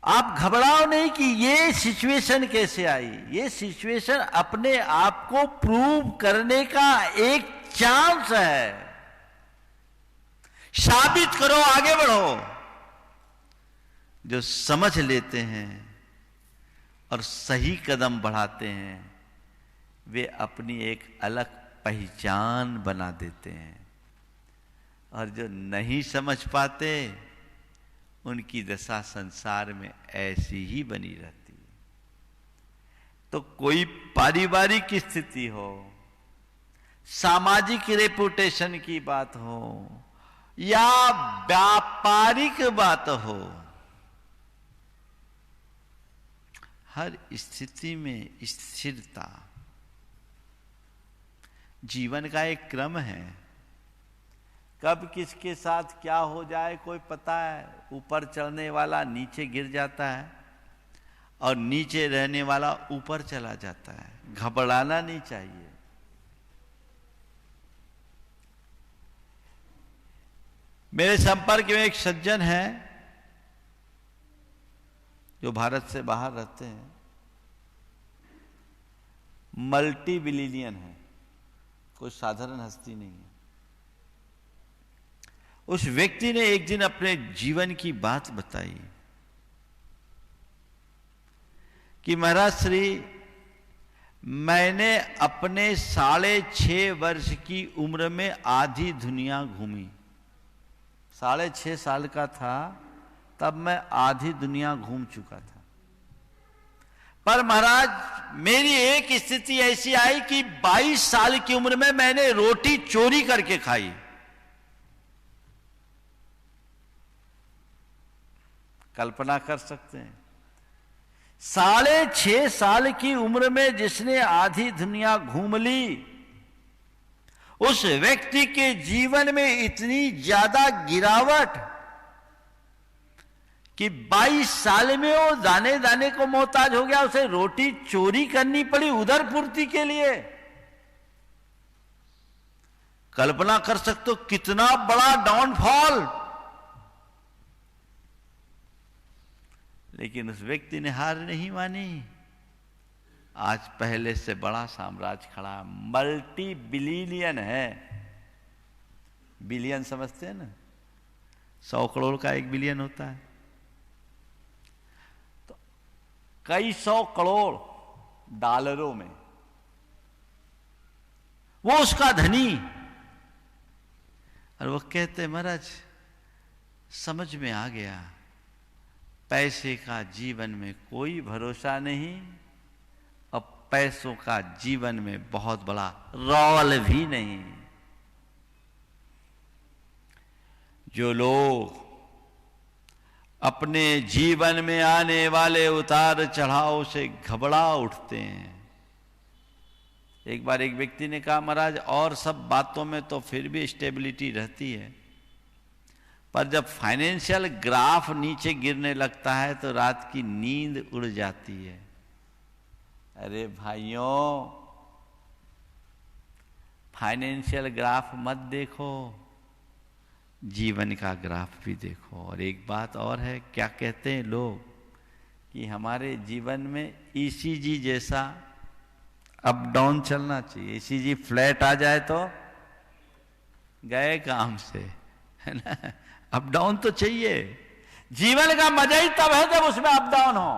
आप घबराओ नहीं कि ये सिचुएशन कैसे आई। ये सिचुएशन अपने आप को प्रूव करने का एक चांस है। साबित करो, आगे बढ़ो। जो समझ लेते हैं और सही कदम बढ़ाते हैं, वे अपनी एक अलग पहचान बना देते हैं, और जो नहीं समझ पाते उनकी दशा संसार में ऐसी ही बनी रहती है। तो कोई पारिवारिक स्थिति हो, सामाजिक रेपुटेशन की बात हो, या व्यापारिक बात हो, हर स्थिति में स्थिरता जीवन का एक क्रम है। कब किसके साथ क्या हो जाए कोई पता है? ऊपर चढ़ने वाला नीचे गिर जाता है और नीचे रहने वाला ऊपर चला जाता है। घबराना नहीं चाहिए। मेरे संपर्क में एक सज्जन है जो भारत से बाहर रहते हैं, मल्टी बिलियनियर है, कोई साधारण हस्ती नहीं है। उस व्यक्ति ने एक दिन अपने जीवन की बात बताई कि महाराज श्री, मैंने अपने 6.5 वर्ष की उम्र में आधी दुनिया घूमी। 6.5 साल का था तब मैं आधी दुनिया घूम चुका था। पर महाराज, मेरी एक स्थिति ऐसी आई कि 22 साल की उम्र में मैंने रोटी चोरी करके खाई। कल्पना कर सकते हैं, 6.5 साल की उम्र में जिसने आधी दुनिया घूम ली, उस व्यक्ति के जीवन में इतनी ज्यादा गिरावट कि 22 साल में वो दाने दाने को मोहताज हो गया। उसे रोटी चोरी करनी पड़ी उधर पूर्ति के लिए। कल्पना कर सकते हो कितना बड़ा डाउनफॉल। लेकिन उस व्यक्ति ने हार नहीं मानी। आज पहले से बड़ा साम्राज्य खड़ा, मल्टी बिलियन है। बिलियन समझते हैं ना? 100 करोड़ का 1 बिलियन होता है, तो कई 100 करोड़ डॉलरों में वो उसका धनी। और वो कहते महाराज, समझ में आ गया, पैसे का जीवन में कोई भरोसा नहीं, और पैसों का जीवन में बहुत बड़ा रोल भी नहीं। जो लोग अपने जीवन में आने वाले उतार चढ़ाव से घबरा उठते हैं। एक बार एक व्यक्ति ने कहा, महाराज और सब बातों में तो फिर भी स्टेबिलिटी रहती है, पर जब फाइनेंशियल ग्राफ नीचे गिरने लगता है तो रात की नींद उड़ जाती है। अरे भाइयों, फाइनेंशियल ग्राफ मत देखो, जीवन का ग्राफ भी देखो। और एक बात और है, क्या कहते हैं लोग कि हमारे जीवन में ईसीजी जैसा अप डाउन चलना चाहिए। ईसीजी फ्लैट आ जाए तो गए काम से, है ना? अप डाउन तो चाहिए। जीवन का मजा ही तब है जब उसमें अप डाउन हो।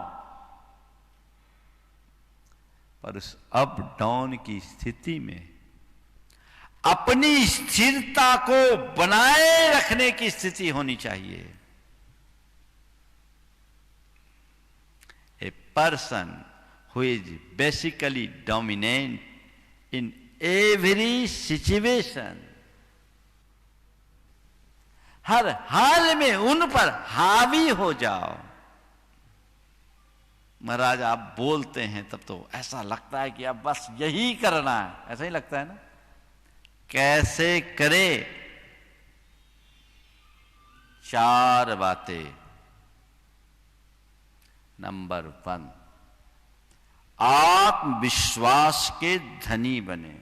पर उस अप डाउन की स्थिति में अपनी स्थिरता को बनाए रखने की स्थिति होनी चाहिए। A person who is basically dominant in every situation, हर हाल में उन पर हावी हो जाओ। महाराज, आप बोलते हैं तब तो ऐसा लगता है कि अब बस यही करना है, ऐसा ही लगता है ना? कैसे करे? 4 बातें। नंबर 1, आत्मविश्वास के धनी बने।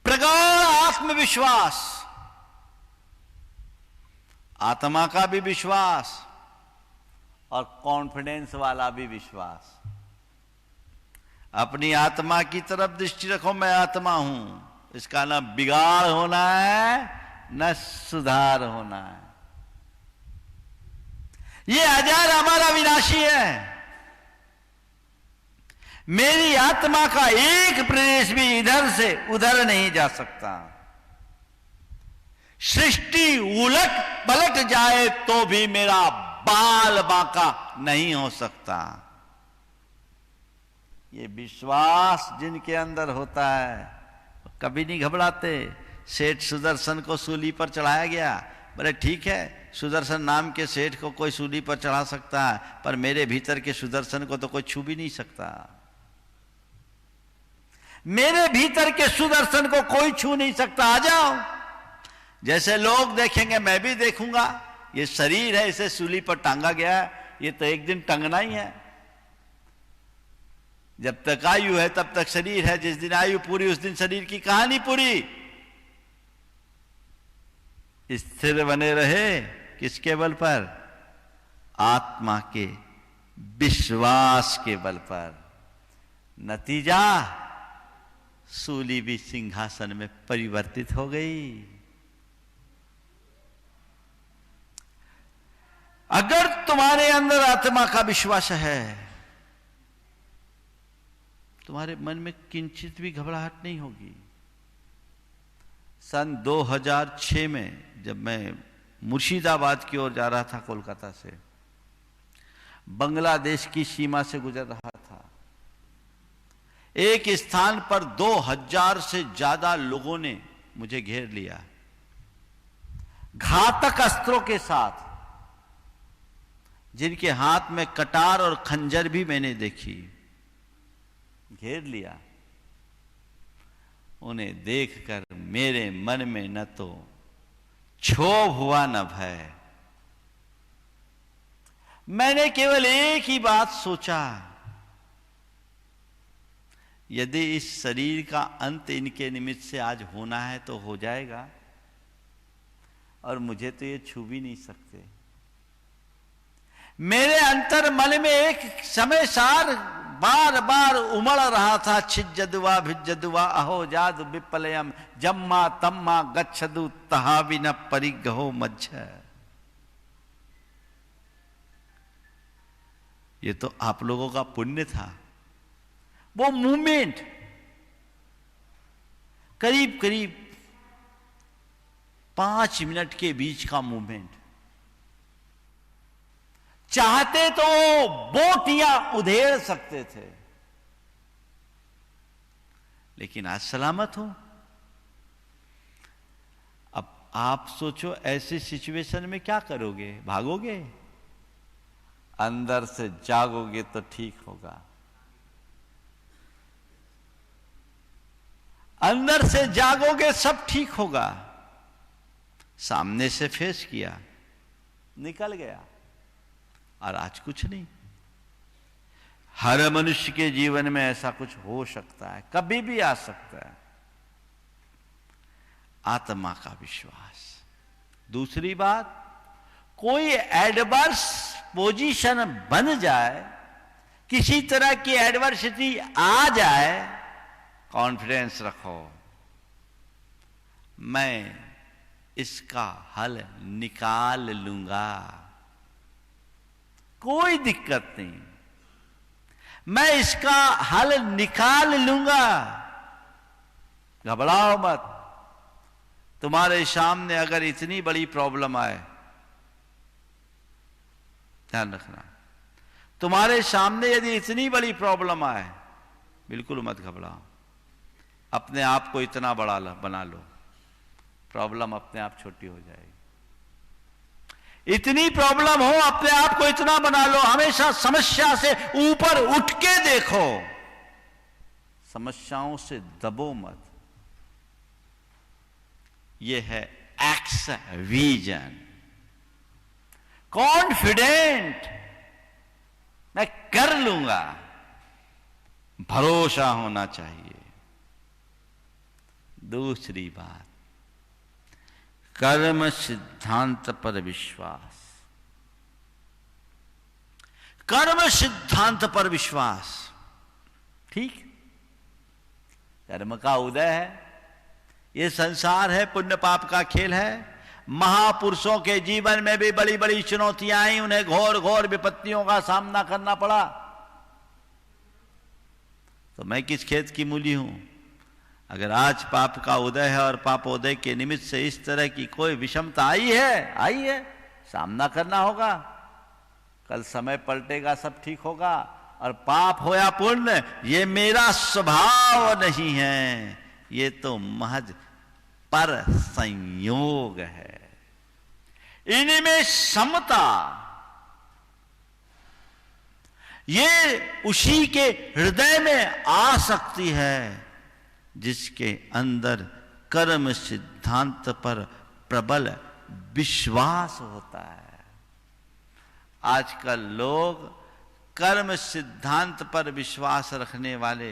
प्रगाढ़ आत्मविश्वास, आत्मा का भी विश्वास और कॉन्फिडेंस वाला भी विश्वास। अपनी आत्मा की तरफ दृष्टि रखो, मैं आत्मा हूं। इसका ना बिगाड़ होना है न सुधार होना है। ये हजार हमारा विनाशी है। मेरी आत्मा का एक प्रदेश भी इधर से उधर नहीं जा सकता। सृष्टि उलट पलट जाए तो भी मेरा बाल बांका नहीं हो सकता। ये विश्वास जिनके अंदर होता है कभी नहीं घबराते। सेठ सुदर्शन को सूली पर चढ़ाया गया, बोले ठीक है, सुदर्शन नाम के सेठ को कोई सूली पर चढ़ा सकता है, पर मेरे भीतर के सुदर्शन को तो कोई छू भी नहीं सकता। मेरे भीतर के सुदर्शन को कोई छू नहीं सकता। आ जाओ। जैसे लोग देखेंगे मैं भी देखूंगा। ये शरीर है, इसे सूली पर टांगा गया है, ये तो एक दिन टंगना ही है। जब तक आयु है तब तक शरीर है, जिस दिन आयु पूरी उस दिन शरीर की कहानी पूरी। स्थिर बने रहे किसके बल पर? आत्मा के विश्वास के बल पर। नतीजा सूली भी सिंहासन में परिवर्तित हो गई। अगर तुम्हारे अंदर आत्मा का विश्वास है, तुम्हारे मन में किंचित भी घबराहट नहीं होगी। सन 2006 में जब मैं मुर्शिदाबाद की ओर जा रहा था कोलकाता से, बांग्लादेश की सीमा से गुजर रहा था, एक स्थान पर 2000 से ज्यादा लोगों ने मुझे घेर लिया, घातक अस्त्रों के साथ, जिनके हाथ में कटार और खंजर भी मैंने देखी। घेर लिया। उन्हें देखकर मेरे मन में न तो क्षोभ हुआ न भय। मैंने केवल एक ही बात सोचा, यदि इस शरीर का अंत इनके निमित्त से आज होना है तो हो जाएगा, और मुझे तो ये छू भी नहीं सकते। मेरे अंतर मन में एक समय सार बार बार उमड़ रहा था, छिज्जदुआ भिज्जदुआ अहो जादु विपलयम जम्मा तम्मा गच्छदु तहाविन परिग्रहो मज्ज। ये तो आप लोगों का पुण्य था। वो मूवमेंट करीब करीब 5 मिनट के बीच का मूवमेंट, चाहते तो बोटियां उधेड़ सकते थे, लेकिन आज सलामत हो। अब आप सोचो ऐसी सिचुएशन में क्या करोगे? भागोगे? अंदर से जागोगे तो ठीक होगा। अंदर से जागोगे सब ठीक होगा। सामने से फेस किया, निकल गया, और आज कुछ नहीं। हर मनुष्य के जीवन में ऐसा कुछ हो सकता है, कभी भी आ सकता है। आत्मा का विश्वास। दूसरी बात, कोई एडवर्स पोजीशन बन जाए, किसी तरह की एडवर्सिटी आ जाए, कॉन्फिडेंस रखो, मैं इसका हल निकाल लूंगा, कोई दिक्कत नहीं, मैं इसका हल निकाल लूंगा। घबराओ मत। तुम्हारे सामने अगर इतनी बड़ी प्रॉब्लम आए, ध्यान रखना, तुम्हारे सामने यदि इतनी बड़ी प्रॉब्लम आए, बिल्कुल मत घबराओ। अपने आप को इतना बड़ा बना लो, प्रॉब्लम अपने आप छोटी हो जाएगी। इतनी प्रॉब्लम हो, अपने आप को इतना बना लो। हमेशा समस्या से ऊपर उठ के देखो, समस्याओं से दबो मत। यह है एक्स विजन। कॉन्फिडेंट, मैं कर लूंगा, भरोसा होना चाहिए। दूसरी बात, कर्म सिद्धांत पर विश्वास। कर्म सिद्धांत पर विश्वास, ठीक। कर्म का उदय है, ये संसार है, पुण्य पाप का खेल है। महापुरुषों के जीवन में भी बड़ी बड़ी चुनौतियां आई, उन्हें घोर घोर विपत्तियों का सामना करना पड़ा। तो मैं किस खेत की मूली हूं? अगर आज पाप का उदय है और पापोदय के निमित्त से इस तरह की कोई विषमता आई है, सामना करना होगा। कल समय पलटेगा, सब ठीक होगा। और पाप हो या पुण्य, ये मेरा स्वभाव नहीं है, ये तो महज पर संयोग है। इनमें समता, ये उसी के हृदय में आ सकती है जिसके अंदर कर्म सिद्धांत पर प्रबल विश्वास होता है। आजकल लोग कर्म सिद्धांत पर विश्वास रखने वाले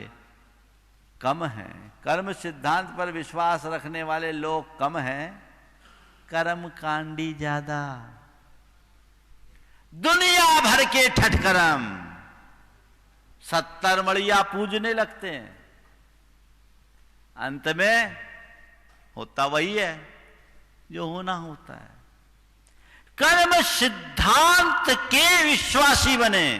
कम हैं। कर्म सिद्धांत पर विश्वास रखने वाले लोग कम हैं, कर्मकांडी ज्यादा। दुनिया भर के ठठकर्म 70 मड़िया पूजने लगते हैं, अंत में होता वही है जो होना होता है। कर्म सिद्धांत के विश्वासी बने,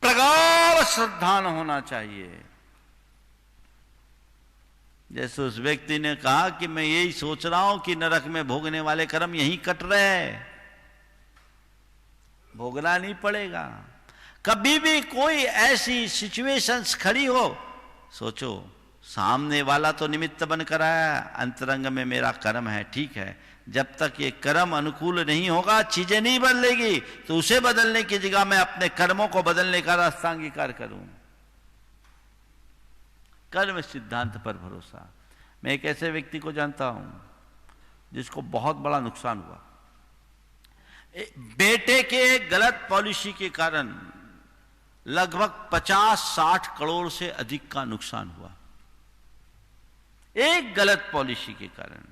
प्रगाढ़ श्रद्धा होना चाहिए। जैसे उस व्यक्ति ने कहा कि मैं यही सोच रहा हूं कि नरक में भोगने वाले कर्म यहीं कट रहे हैं, भोगना नहीं पड़ेगा। कभी भी कोई ऐसी सिचुएशंस खड़ी हो, सोचो सामने वाला तो निमित्त बनकर आया, अंतरंग में मेरा कर्म है, ठीक है। जब तक ये कर्म अनुकूल नहीं होगा, चीजें नहीं बदलेगी, तो उसे बदलने की जगह मैं अपने कर्मों को बदलने का रास्ता अंगीकार करूं। कर्म सिद्धांत पर भरोसा। मैं एक ऐसे व्यक्ति को जानता हूं जिसको बहुत बड़ा नुकसान हुआ। बेटे के गलत पॉलिसी के कारण लगभग 50-60 करोड़ से अधिक का नुकसान हुआ, एक गलत पॉलिसी के कारण।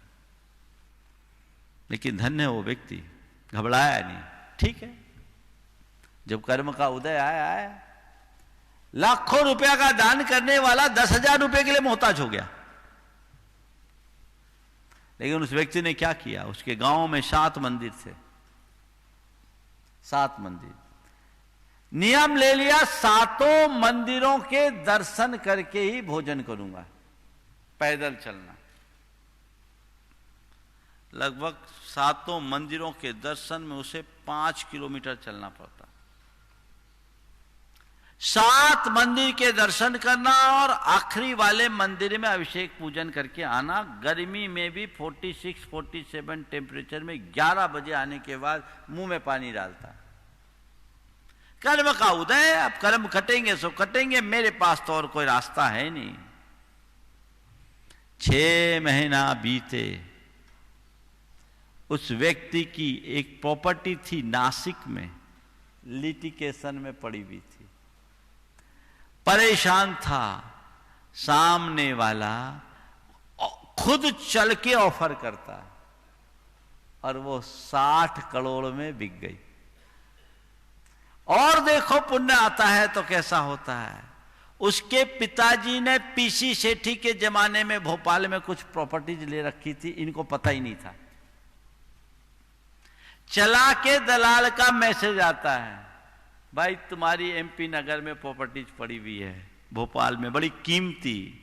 लेकिन धन्य वो व्यक्ति, घबराया नहीं। ठीक है, जब कर्म का उदय आया, लाखों रुपया का दान करने वाला 10,000 रुपए के लिए मोहताज हो गया। लेकिन उस व्यक्ति ने क्या किया, उसके गांव में 7 मंदिर थे, 7 मंदिर, नियम ले लिया 7 मंदिरों के दर्शन करके ही भोजन करूंगा, पैदल चलना। लगभग 7 मंदिरों के दर्शन में उसे 5 किलोमीटर चलना पड़ता। 7 मंदिर के दर्शन करना और आखिरी वाले मंदिर में अभिषेक पूजन करके आना। गर्मी में भी 46-47 टेम्परेचर में 11 बजे आने के बाद मुंह में पानी डालता। कर्म का उदय, अब कर्म कटेंगे सो कटेंगे, मेरे पास तो और कोई रास्ता है नहीं। 6 महीना बीते। उस व्यक्ति की एक प्रॉपर्टी थी नासिक में, लिटिगेशन में पड़ी हुई थी, परेशान था। सामने वाला खुद चल के ऑफर करता और वो 60 करोड़ में बिक गई। और देखो पुण्य आता है तो कैसा होता है। उसके पिताजी ने पीसी सेठी के जमाने में भोपाल में कुछ प्रॉपर्टीज ले रखी थी, इनको पता ही नहीं था। चला के दलाल का मैसेज आता है, भाई तुम्हारी एमपी नगर में प्रॉपर्टीज पड़ी हुई है, भोपाल में बड़ी कीमती,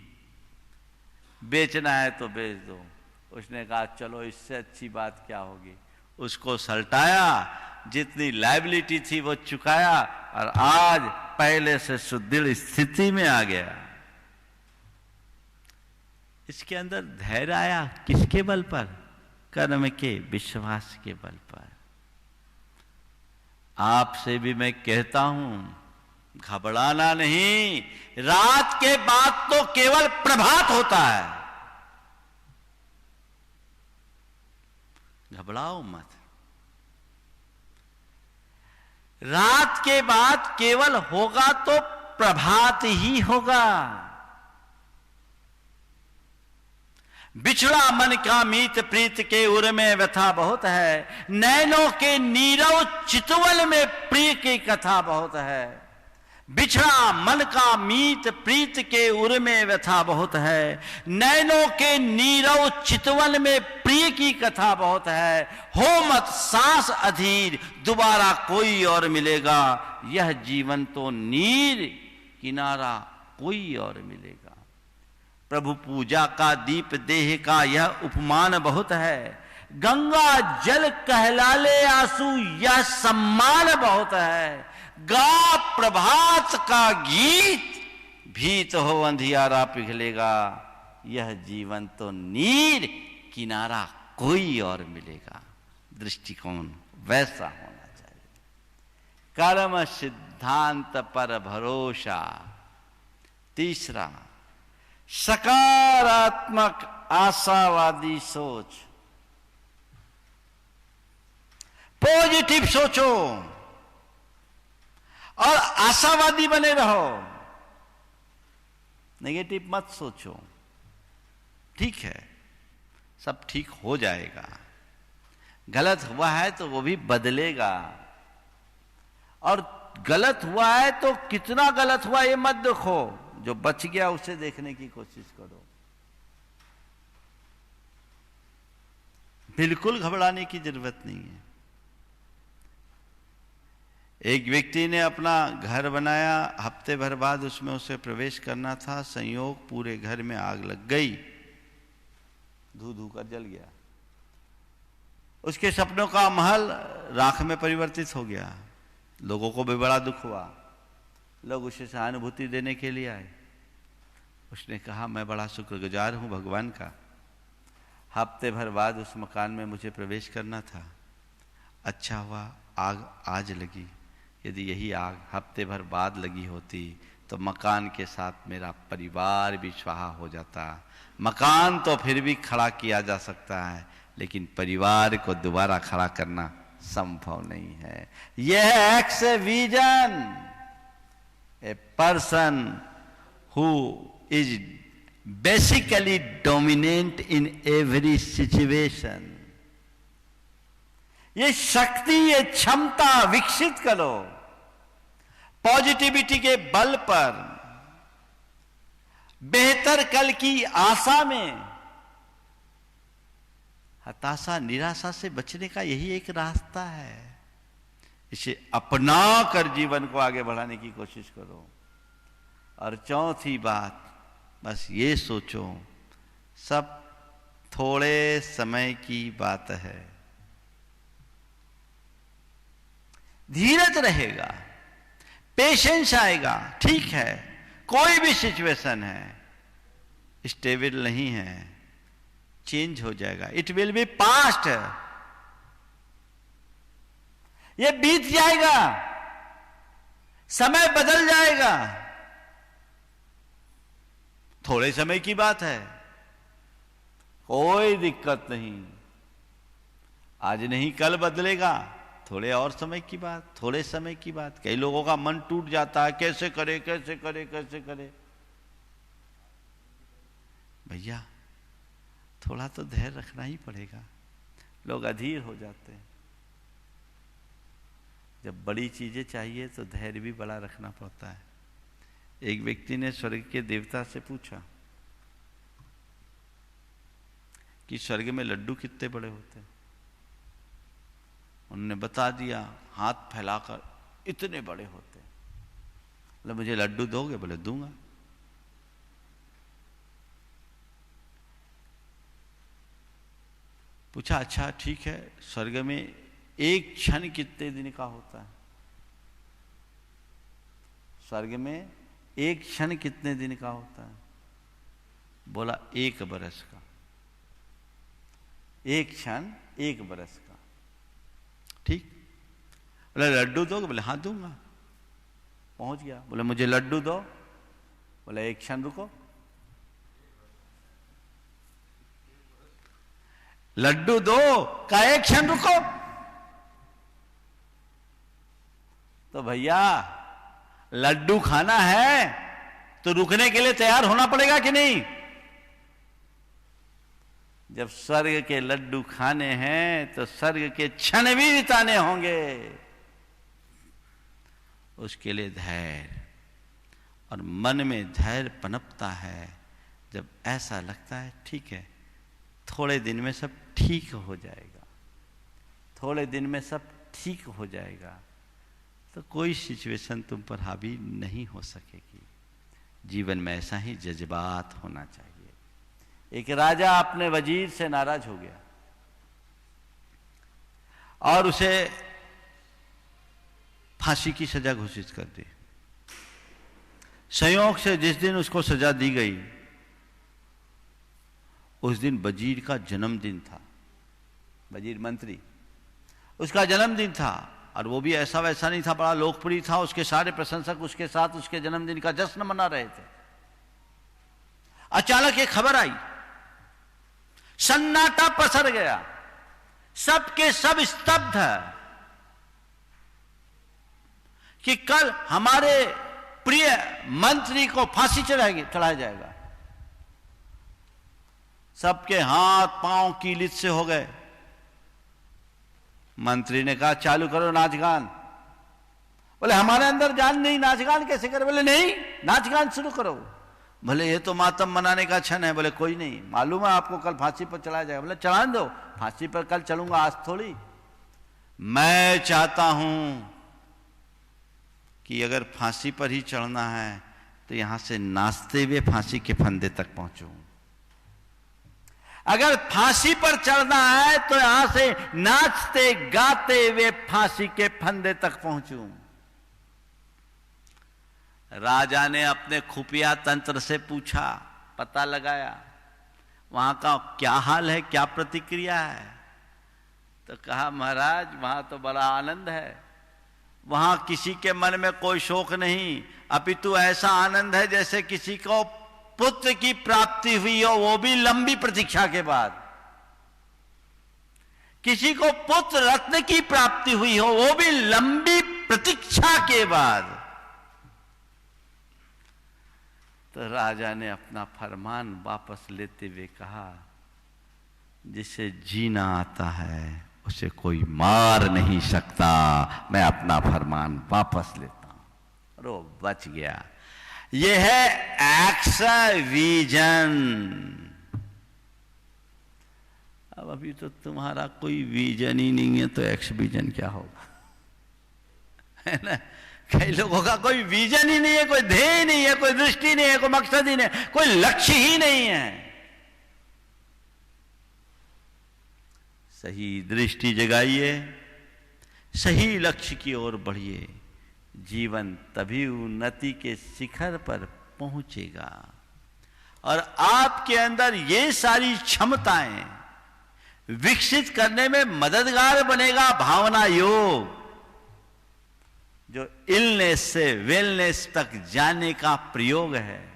बेचना है तो बेच दो। उसने कहा चलो इससे अच्छी बात क्या होगी। उसको सल्टाया, जितनी लायबिलिटी थी वो चुकाया और आज पहले से सुदृढ़ स्थिति में आ गया। इसके अंदर धैर्य आया किसके बल पर? कर्म के विश्वास के बल पर। आपसे भी मैं कहता हूं, घबराना नहीं। रात के बाद तो केवल प्रभात होता है, घबराओ मत। रात के बाद केवल होगा तो प्रभात ही होगा। बिछड़ा मन का मीत प्रीत के उर में व्यथा बहुत है, नैनों के नीरव चितवल में प्रिय की कथा बहुत है। बिछड़ा मन का मीत प्रीत के उर में व्यथा बहुत है, नैनों के नीरव चितवन में प्रिय की कथा बहुत है, हो मत सांस अधीर दोबारा कोई और मिलेगा, यह जीवन तो नीर किनारा कोई और मिलेगा। प्रभु पूजा का दीप देह का यह उपमान बहुत है, गंगा जल कहलाले आंसू यह सम्मान बहुत है, गा प्रभात का गीत भीत हो अंधियारा पिघलेगा, यह जीवन तो नीर किनारा कोई और मिलेगा। दृष्टिकोण वैसा होना चाहिए। कर्म सिद्धांत पर भरोसा। तीसरा, सकारात्मक आशावादी सोच। पॉजिटिव सोचो और आशावादी बने रहो, नेगेटिव मत सोचो। ठीक है, सब ठीक हो जाएगा, गलत हुआ है तो वो भी बदलेगा, और गलत हुआ है तो कितना गलत हुआ ये मत देखो, जो बच गया उसे देखने की कोशिश करो। बिल्कुल घबराने की जरूरत नहीं है। एक व्यक्ति ने अपना घर बनाया, हफ्ते भर बाद उसमें उसे प्रवेश करना था, संयोग पूरे घर में आग लग गई, धू धू कर जल गया। उसके सपनों का महल राख में परिवर्तित हो गया। लोगों को भी बड़ा दुख हुआ, लोग उसे सहानुभूति देने के लिए आए। उसने कहा, मैं बड़ा शुक्रगुजार हूं भगवान का, हफ्ते भर बाद उस मकान में मुझे प्रवेश करना था, अच्छा हुआ आग आज लगी, यदि यही आग हफ्ते भर बाद लगी होती तो मकान के साथ मेरा परिवार भी स्वाहा हो जाता। मकान तो फिर भी खड़ा किया जा सकता है, लेकिन परिवार को दोबारा खड़ा करना संभव नहीं है। यह x vision, a person who is basically dominant in every situation. ये शक्ति, ये क्षमता विकसित करो। पॉजिटिविटी के बल पर बेहतर कल की आशा में हताशा निराशा से बचने का यही एक रास्ता है। इसे अपना कर जीवन को आगे बढ़ाने की कोशिश करो। और चौथी बात, बस ये सोचो, सब थोड़े समय की बात है, धीरज रहेगा, पेशेंस आएगा। ठीक है, कोई भी सिचुएशन है स्टेबल नहीं है, चेंज हो जाएगा, इट विल बी पास्ट, ये बीत जाएगा, समय बदल जाएगा। थोड़े समय की बात है, कोई दिक्कत नहीं, आज नहीं कल बदलेगा, थोड़े और समय की बात, थोड़े समय की बात। कई लोगों का मन टूट जाता है, कैसे करे कैसे करे कैसे करे। भैया थोड़ा तो धैर्य रखना ही पड़ेगा। लोग अधीर हो जाते हैं। जब बड़ी चीजें चाहिए तो धैर्य भी बड़ा रखना पड़ता है। एक व्यक्ति ने स्वर्ग के देवता से पूछा कि स्वर्ग में लड्डू कितने बड़े होते हैं। उन्होंने बता दिया, हाथ फैलाकर, इतने बड़े होते हैं। बोले मुझे लड्डू दोगे? बोले दूंगा। पूछा अच्छा ठीक है, स्वर्ग में एक क्षण कितने दिन का होता है? स्वर्ग में एक क्षण कितने दिन का होता है? बोला 1 बरस का। एक क्षण 1 बरस का। ठीक। बोले लड्डू दोगे? बोले हाँ दूंगा। पहुंच गया, बोले मुझे लड्डू दो। बोले एक क्षण रुको। लड्डू दो का एक क्षण रुको। तो भैया लड्डू खाना है तो रुकने के लिए तैयार होना पड़ेगा कि नहीं? जब स्वर्ग के लड्डू खाने हैं तो स्वर्ग के क्षण भी बिताने होंगे। उसके लिए धैर्य, और मन में धैर्य पनपता है, जब ऐसा लगता है ठीक है थोड़े दिन में सब ठीक हो जाएगा, थोड़े दिन में सब ठीक हो जाएगा, तो कोई सिचुएशन तुम पर हावी नहीं हो सकेगी। जीवन में ऐसा ही जज्बात होना चाहिए। एक राजा अपने वजीर से नाराज हो गया और उसे फांसी की सजा घोषित कर दी। संयोग से जिस दिन उसको सजा दी गई उस दिन वजीर का जन्मदिन था, वजीर मंत्री उसका जन्मदिन था, और वो भी ऐसा वैसा नहीं था, बड़ा लोकप्रिय था। उसके सारे प्रशंसक उसके साथ उसके जन्मदिन का जश्न मना रहे थे। अचानक एक खबर आई, सन्नाटा पसर गया, सबके सब स्तब्ध है कि कल हमारे प्रिय मंत्री को फांसी चढ़ाया जाएगा। सबके हाथ पांव कीलित से हो गए। मंत्री ने कहा चालू करो नाच गान। बोले हमारे अंदर जान नहीं, नाच गान कैसे करें? बोले नहीं, नाच गान शुरू करो। बोले ये तो मातम मनाने का क्षण है। बोले कोई नहीं, मालूम है आपको कल फांसी पर चढ़ाया जाएगा। बोले चढ़ा दो, फांसी पर कल चलूंगा, आज थोड़ी। मैं चाहता हूं कि अगर फांसी पर ही चढ़ना है तो यहां से नाचते हुए फांसी के फंदे तक पहुंचूं। अगर फांसी पर चढ़ना है तो यहां से नाचते गाते हुए फांसी के फंदे तक पहुंचूं। राजा ने अपने खुफिया तंत्र से पूछा, पता लगाया वहां का क्या हाल है, क्या प्रतिक्रिया है। तो कहा महाराज वहां तो बड़ा आनंद है, वहां किसी के मन में कोई शोक नहीं, अपितु ऐसा आनंद है जैसे किसी को पुत्र की प्राप्ति हुई हो, वो भी लंबी प्रतीक्षा के बाद। किसी को पुत्र रत्न की प्राप्ति हुई हो, वो भी लंबी प्रतीक्षा के बाद। तो राजा ने अपना फरमान वापस लेते हुए कहा, जिसे जीना आता है उसे कोई मार नहीं सकता, मैं अपना फरमान वापस लेता हूं। रो बच गया। यह है एक्स-विजन। अब अभी तो तुम्हारा कोई विजन ही नहीं है तो एक्स-विजन क्या होगा, है ना? कई लोगों का कोई विजन ही नहीं है, कोई ध्येय नहीं है, कोई दृष्टि नहीं है, कोई मकसद ही नहीं है, कोई लक्ष्य ही नहीं है। सही दृष्टि जगाइए, सही लक्ष्य की ओर बढ़िए, जीवन तभी उन्नति के शिखर पर पहुंचेगा। और आपके अंदर ये सारी क्षमताएं विकसित करने में मददगार बनेगा भावना योग, जो इलनेस से वेलनेस तक जाने का प्रयोग है,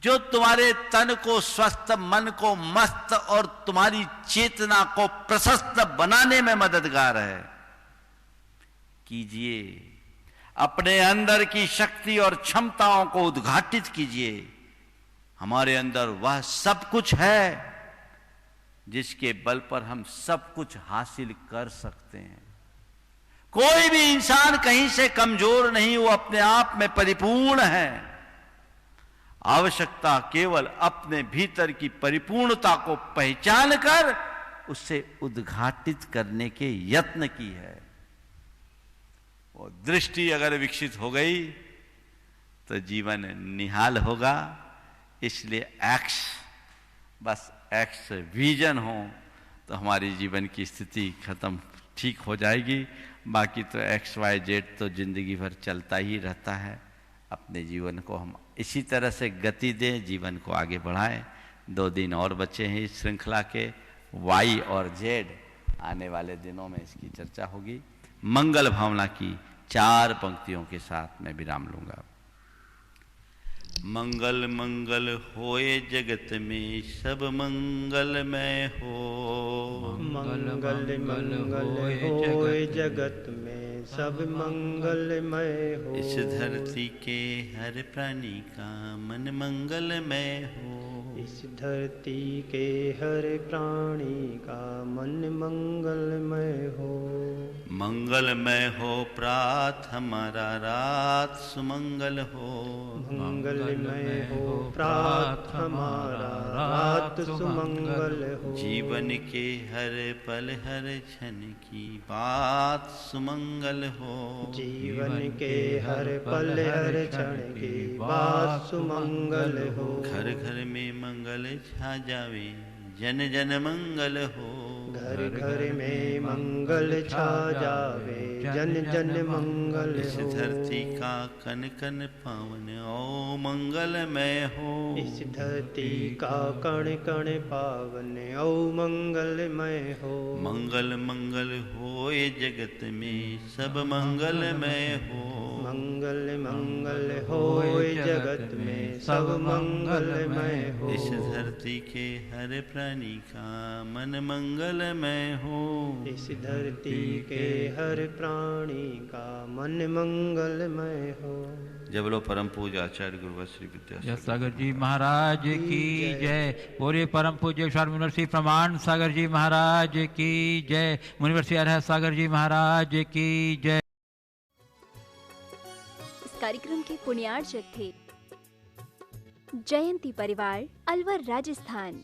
जो तुम्हारे तन को स्वस्थ, मन को मस्त और तुम्हारी चेतना को प्रशस्त बनाने में मददगार है। कीजिए, अपने अंदर की शक्ति और क्षमताओं को उद्घाटित कीजिए। हमारे अंदर वह सब कुछ है जिसके बल पर हम सब कुछ हासिल कर सकते हैं। कोई भी इंसान कहीं से कमजोर नहीं, वो अपने आप में परिपूर्ण है। आवश्यकता केवल अपने भीतर की परिपूर्णता को पहचान कर उसे उद्घाटित करने के यत्न की है। वो दृष्टि अगर विकसित हो गई तो जीवन निहाल होगा। इसलिए बस एक्स विजन हो तो हमारी जीवन की स्थिति खत्म ठीक हो जाएगी। बाकी तो XYZ तो जिंदगी भर चलता ही रहता है। अपने जीवन को हम इसी तरह से गति दें, जीवन को आगे बढ़ाएं। 2 दिन और बचे हैं इस श्रृंखला के, Y और Z। आने वाले दिनों में इसकी चर्चा होगी। मंगल भावना की 4 पंक्तियों के साथ मैं विराम लूंगा। मंगल मंगल होए जगत में सब मंगलमय हो। मंगल मंगल होए जगत में सब मंगलमय हो। इस धरती के हर प्राणी का मन मंगलमय हो। इस धरती के हर प्राणी का मन मंगलमय हो। मंगलमय हो प्रात हमारा रात सुमंगल हो। मंगलमय हो प्रात हमारा रात सुमंगल हो। जीवन के हर पल हर क्षण की बात सुमंगल हो। जीवन के हर पल हर क्षण की बात सुमंगल हो। घर घर में मंगल छा जावे जन जन मंगल हो। घर घर में मंगल छा जावे जन जन मंगल हो। इस धरती का कन कन पावन ओ मंगलमय हो। इस धरती का कण कण पावन ओ मंगलमय हो। मंगल मंगल होए जगत में सब मंगलमय हो। मंगल मंगल होए जगत में सब मंगलमय हो। इस धरती के हर प्राणी का मन मंगलमय हो। इस धरती के हर प्राणी का मन मंगलमय हो। जब लो परम पूज्य आचार्य गुरुवर श्री विद्यासागर सागर जी महाराज की जय। बोलिए परम पूज्य स्वामी मुनिवर प्रमाण सागर जी महाराज की जय। मुनिवर श्री अरहत सागर जी महाराज की जय। इस कार्यक्रम के पुण्यार्चक थे जयंती परिवार, अलवर, राजस्थान।